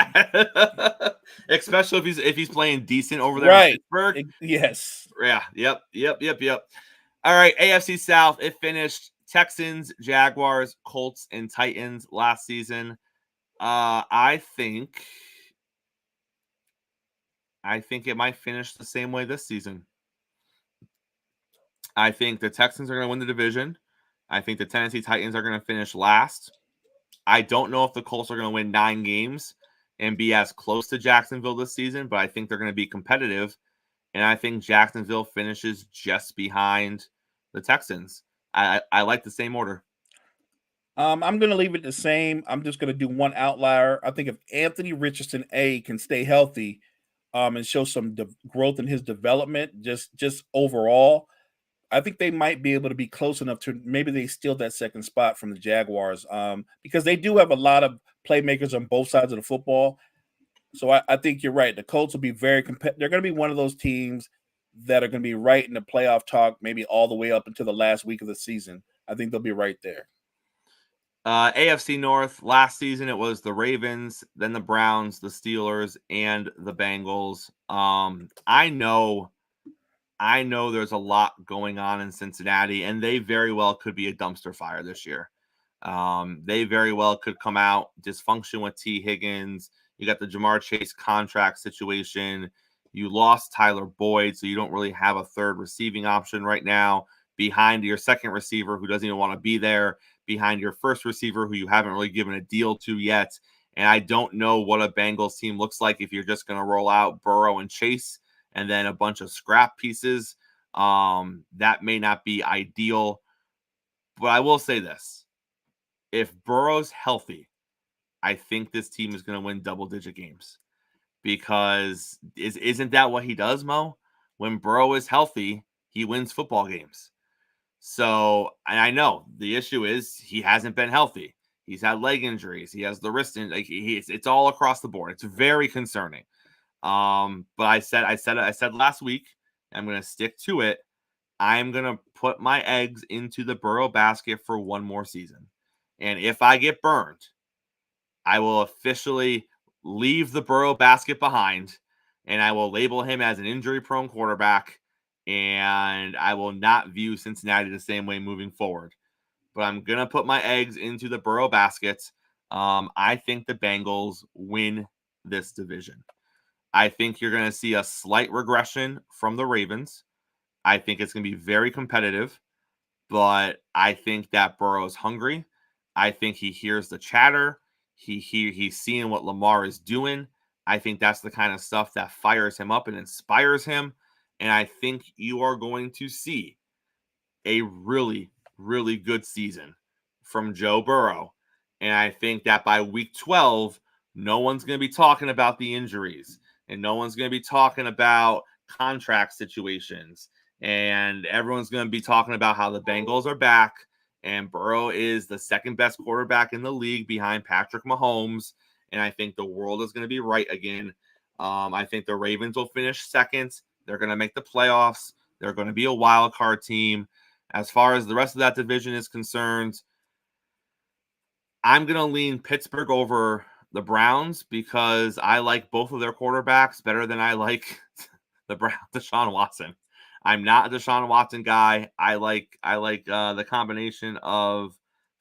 Especially if he's playing decent over there in Pittsburgh. Yes. Yeah. Yep. All right. AFC South. It finished Texans, Jaguars, Colts, and Titans last season. I think it might finish the same way this season. I think the Texans are going to win the division. I think the Tennessee Titans are going to finish last. I don't know if the Colts are going to win 9 games and be as close to Jacksonville this season, but I think they're going to be competitive. And I think Jacksonville finishes just behind the Texans. I like the same order. I'm going to leave it the same. I'm just going to do one outlier. I think if Anthony Richardson can stay healthy and show some growth in his development, just overall, I think they might be able to be close enough to maybe they steal that second spot from the Jaguars because they do have a lot of playmakers on both sides of the football. So I think you're right. The Colts will be very competitive. They're going to be one of those teams that are going to be right in the playoff talk, maybe all the way up until the last week of the season. I think they'll be right there. AFC North, last season it was the Ravens, then the Browns, the Steelers, and the Bengals. I know there's a lot going on in Cincinnati, and they very well could be a dumpster fire this year. They very well could come out dysfunction with T. Higgins. You got the Jamar Chase contract situation. You lost Tyler Boyd, so you don't really have a third receiving option right now behind your second receiver who doesn't even want to be there, behind your first receiver who you haven't really given a deal to yet. And I don't know what a Bengals team looks like if you're just going to roll out Burrow and Chase and then a bunch of scrap pieces. That may not be ideal. But I will say this. If Burrow's healthy, I think this team is going to win double-digit games. Because isn't that what he does, Mo? When Burrow is healthy, he wins football games. So, and I know the issue is he hasn't been healthy. He's had leg injuries. He has the wrist injury. It's all across the board. It's very concerning. But I said last week, I'm going to stick to it. I'm going to put my eggs into the Burrow basket for one more season. And if I get burned, I will officially leave the Burrow basket behind and I will label him as an injury-prone quarterback, and I will not view Cincinnati the same way moving forward. But I'm going to put my eggs into the Burrow basket. I think the Bengals win this division. I think you're going to see a slight regression from the Ravens. I think it's going to be very competitive, but I think that Burrow's hungry. I think he hears the chatter. He's seeing what Lamar is doing. I think that's the kind of stuff that fires him up and inspires him. And I think you are going to see a really, really good season from Joe Burrow. And I think that by week 12, no one's going to be talking about the injuries, and no one's going to be talking about contract situations, and everyone's going to be talking about how the Bengals are back and Burrow is the second best quarterback in the league behind Patrick Mahomes. And I think the world is going to be right again. I think the Ravens will finish second. They're going to make the playoffs. They're going to be a wild card team. As far as the rest of that division is concerned, I'm going to lean Pittsburgh over the Browns because I like both of their quarterbacks better than I like the Deshaun Watson. I'm not a Deshaun Watson guy. I like the combination of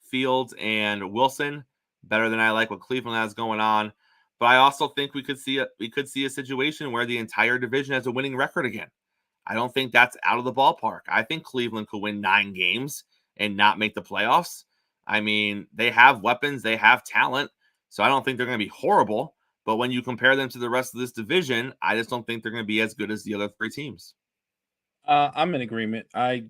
Fields and Wilson better than I like what Cleveland has going on. But I also think we could see a situation where the entire division has a winning record again. I don't think that's out of the ballpark. I think Cleveland could win 9 games and not make the playoffs. I mean, they have weapons, they have talent, so I don't think they're going to be horrible. But when you compare them to the rest of this division, I just don't think they're going to be as good as the other 3 teams. I'm in agreement. I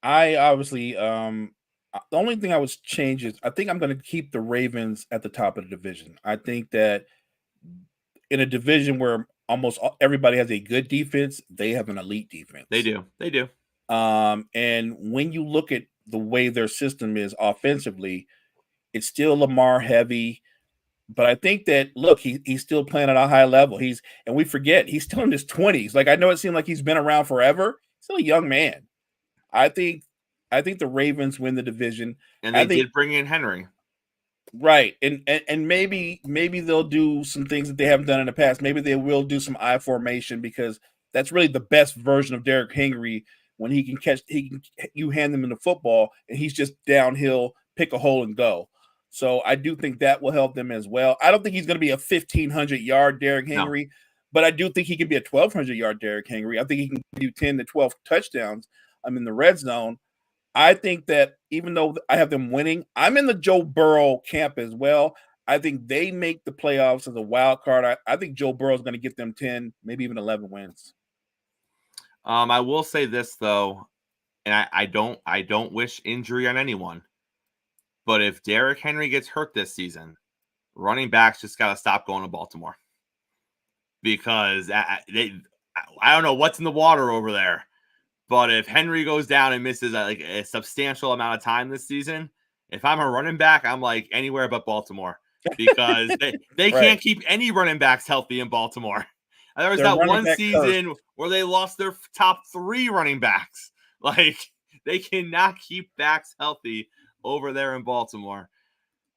obviously the only thing I would change is I think I'm going to keep the Ravens at the top of the division. I think that in a division where almost everybody has a good defense, they have an elite defense. They do. And when you look at the way their system is offensively, it's still Lamar heavy. But I think that, look, he's still playing at a high level. And we forget, he's still in his 20s. Like, I know it seemed like he's been around forever. He's still a young man. I think the Ravens win the division. And they did bring in Henry. Right. And maybe they'll do some things that they haven't done in the past. Maybe they will do some I formation because that's really the best version of Derrick Henry when you hand him in the football and he's just downhill, pick a hole and go. So I do think that will help them as well. I don't think he's going to be a 1,500-yard Derrick Henry, but I do think he can be a 1,200-yard Derrick Henry. I think he can do 10 to 12 touchdowns. I'm in the red zone. I think that even though I have them winning, I'm in the Joe Burrow camp as well. I think they make the playoffs as a wild card. I think Joe Burrow is going to get them 10, maybe even 11 wins. I will say this though, and I don't wish injury on anyone. But if Derrick Henry gets hurt this season, running backs just got to stop going to Baltimore because I don't know what's in the water over there. But if Henry goes down and misses a substantial amount of time this season, if I'm a running back, I'm like anywhere but Baltimore because they Right. can't keep any running backs healthy in Baltimore. There was that one season where they lost their top 3 running backs. Like, they cannot keep backs healthy over there in Baltimore.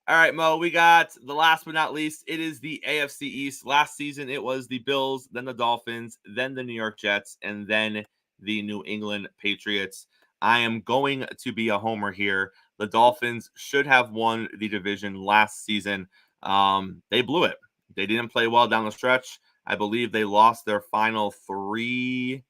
All right, Mo, we got the last but not least. It is the AFC East. Last season, it was the Bills, then the Dolphins, then the New York Jets, and then the New England Patriots. I am going to be a homer here. The Dolphins should have won the division last season. They blew it. They didn't play well down the stretch. I believe they lost their final 3.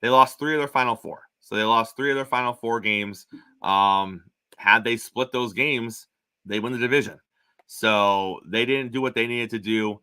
They lost 3 of their final 4. So they lost 3 of their final 4 games. Had they split those games, they win the division. So they didn't do what they needed to do.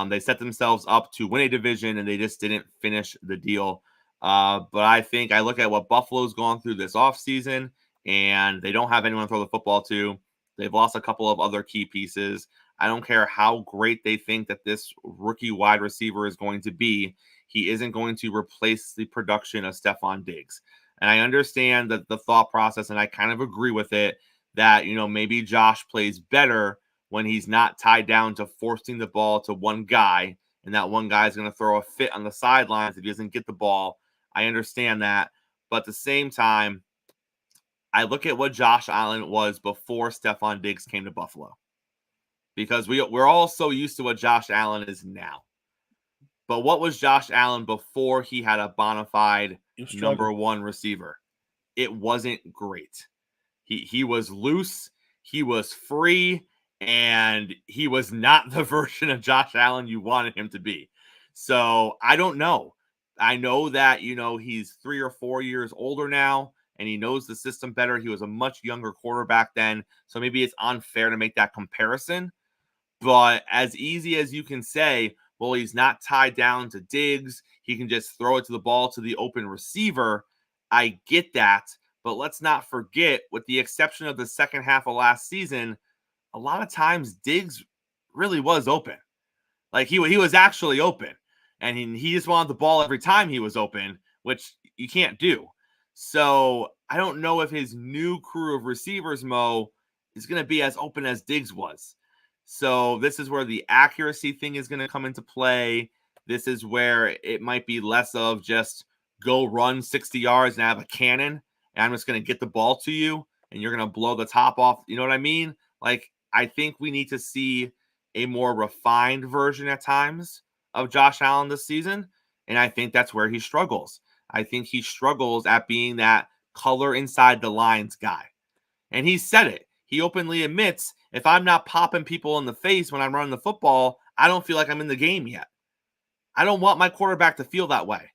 They set themselves up to win a division, and they just didn't finish the deal. But I think I look at what Buffalo's gone through this offseason, and they don't have anyone to throw the football to. They've lost a couple of other key pieces. I don't care how great they think that this rookie wide receiver is going to be. He isn't going to replace the production of Stephon Diggs. And I understand that the thought process, and I kind of agree with it, that, maybe Josh plays better when he's not tied down to forcing the ball to one guy, and that one guy is going to throw a fit on the sidelines if he doesn't get the ball. I understand that. But at the same time, I look at what Josh Allen was before Stephon Diggs came to Buffalo. Because we're all so used to what Josh Allen is now. But what was Josh Allen before he had a bona fide number one receiver? It wasn't great. He was loose, he was free, and he was not the version of Josh Allen you wanted him to be. So I don't know. I know that, he's 3 or 4 years older now, and he knows the system better. He was a much younger quarterback then, so maybe it's unfair to make that comparison. But as easy as you can say, well, he's not tied down to Diggs, he can just throw it to the ball to the open receiver. I get that. But let's not forget, with the exception of the second half of last season, a lot of times Diggs really was open. Like he was actually open. And he just wanted the ball every time he was open, which you can't do. So I don't know if his new crew of receivers, Mo, is going to be as open as Diggs was. So this is where the accuracy thing is going to come into play. This is where it might be less of just go run 60 yards and have a cannon, and I'm just going to get the ball to you, and you're going to blow the top off. You know what I mean? Like, I think we need to see a more refined version at times of Josh Allen this season, and I think that's where he struggles. I think he struggles at being that color inside the lines guy. And he said it. He openly admits, if I'm not popping people in the face when I'm running the football, I don't feel like I'm in the game yet. I don't want my quarterback to feel that way.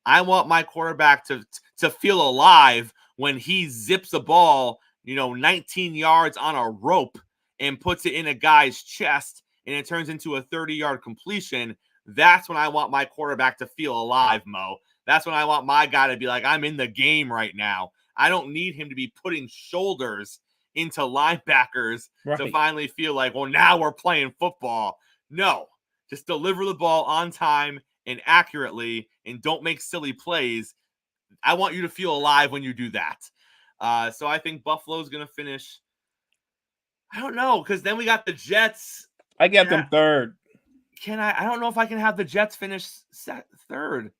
I want my quarterback to feel alive when he zips a ball, 19 yards on a rope and puts it in a guy's chest and it turns into a 30-yard completion. That's when I want my quarterback to feel alive, Mo. That's when I want my guy to be like, I'm in the game right now. I don't need him to be putting shoulders into linebackers to finally feel like, well, now we're playing football. No, just deliver the ball on time and accurately and don't make silly plays. I want you to feel alive when you do that. So I think Buffalo's going to finish. I don't know, because then we got the Jets. I got them third. I don't know if I can have the Jets finish third.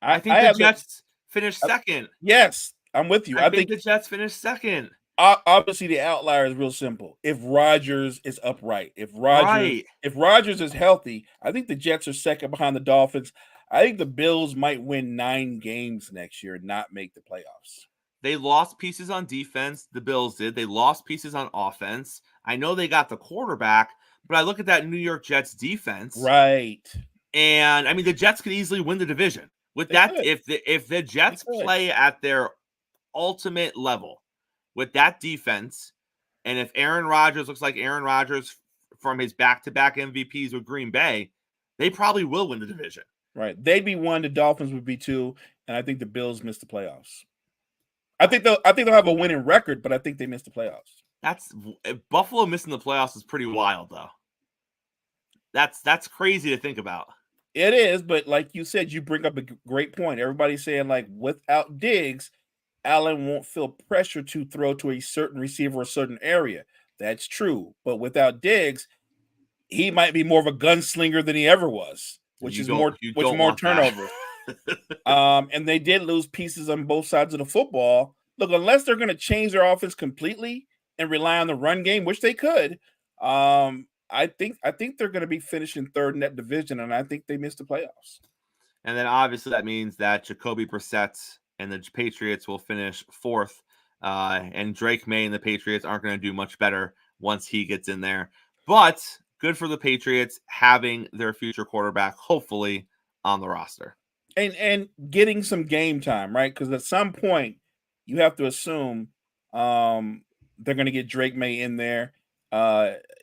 I think the Jets finish second. Yes, I'm with you. I think the Jets finish second. Obviously, the outlier is real simple. If Rodgers is upright, if Rodgers is healthy, I think the Jets are second behind the Dolphins. I think the Bills might win 9 games next year and not make the playoffs. They lost pieces on defense. The Bills did. They lost pieces on offense. I know they got the quarterback, but I look at that New York Jets defense. Right. And I mean, the Jets could easily win the division. With that, if the Jets play at their ultimate level with that defense, and if Aaron Rodgers looks like Aaron Rodgers from his back-to-back MVPs with Green Bay, they probably will win the division. Right. They'd be 1, the Dolphins would be 2, and I think the Bills miss the playoffs. I think they'll have a winning record, but I think they miss the playoffs. Buffalo missing the playoffs is pretty wild, though. That's crazy to think about. It is, but like you said, you bring up a great point. Everybody's saying, like, without Diggs, Allen won't feel pressure to throw to a certain receiver or a certain area. That's true. But without Diggs, he might be more of a gunslinger than he ever was, which is more turnover. And they did lose pieces on both sides of the football. Look, unless they're going to change their offense completely and rely on the run game, which they could, I think they're going to be finishing third in that division, and I think they missed the playoffs. And then obviously that means that Jacoby Brissett and the Patriots will finish fourth, and Drake May and the Patriots aren't going to do much better once he gets in there. But good for the Patriots having their future quarterback hopefully on the roster. And getting some game time, right? Because at some point you have to assume they're going to get Drake May in there.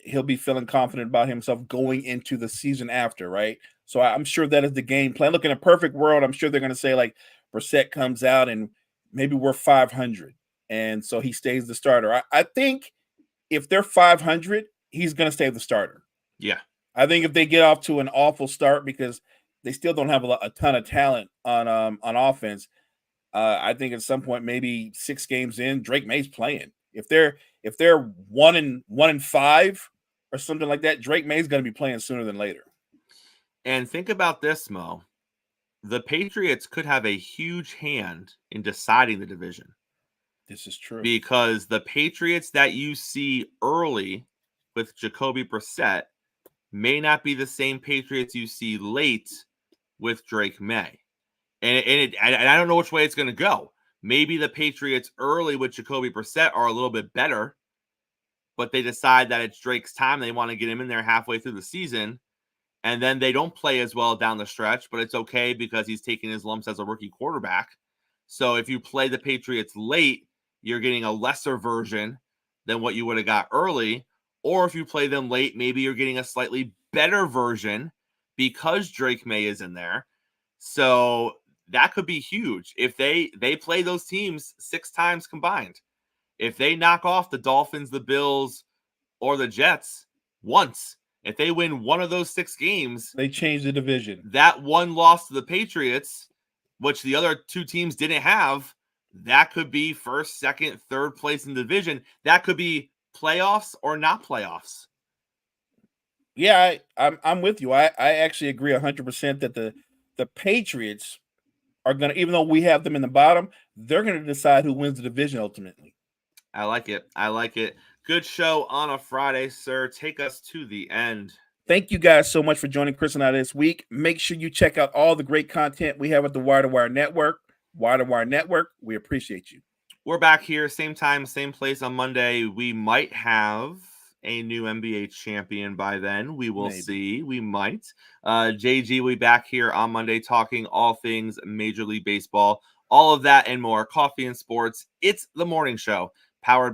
He'll be feeling confident about himself going into the season after, right? So I'm sure that is the game plan. Look, in a perfect world, I'm sure they're going to say, like, Brissett comes out and maybe we're 500, and so he stays the starter. I think if they're 500, he's going to stay the starter. Yeah. I think if they get off to an awful start because they still don't have a ton of talent on offense, I think at some point, maybe 6 games in, Drake May's playing. If they're 1-5 or something like that, Drake May's going to be playing sooner than later. And think about this, Mo. The Patriots could have a huge hand in deciding the division. This is true. Because the Patriots that you see early with Jacoby Brissett may not be the same Patriots you see late with Drake May. And I don't know which way it's going to go. Maybe the Patriots early with Jacoby Brissett are a little bit better, but they decide that it's Drake's time. They want to get him in there halfway through the season. And then they don't play as well down the stretch, but it's okay because he's taking his lumps as a rookie quarterback. So if you play the Patriots late, you're getting a lesser version than what you would have got early. Or if you play them late, maybe you're getting a slightly better version because Drake May is in there. So that could be huge. If they play those teams 6 times combined, if they knock off the Dolphins, the Bills, or the Jets once, if they win one of those 6 games, they change the division. That one loss to the Patriots, which the other 2 teams didn't have, that could be first, second, third place in the division. That could be playoffs or not playoffs. Yeah, I'm with you. I actually agree 100% that the Patriots are going to, even though we have them in the bottom, they're going to decide who wins the division ultimately. I like it. I like it. Good show on a Friday, sir. Take us to the end. Thank you guys so much for joining Chris and I this week. Make sure you check out all the great content we have at the Wire to Wire Network. Wire to Wire Network, we appreciate you. We're back here, same time, same place on Monday. We might have a new NBA champion by then. We will see. We might. JG will be back here on Monday talking all things Major League Baseball. All of that and more. Coffee and sports. It's the morning show powered by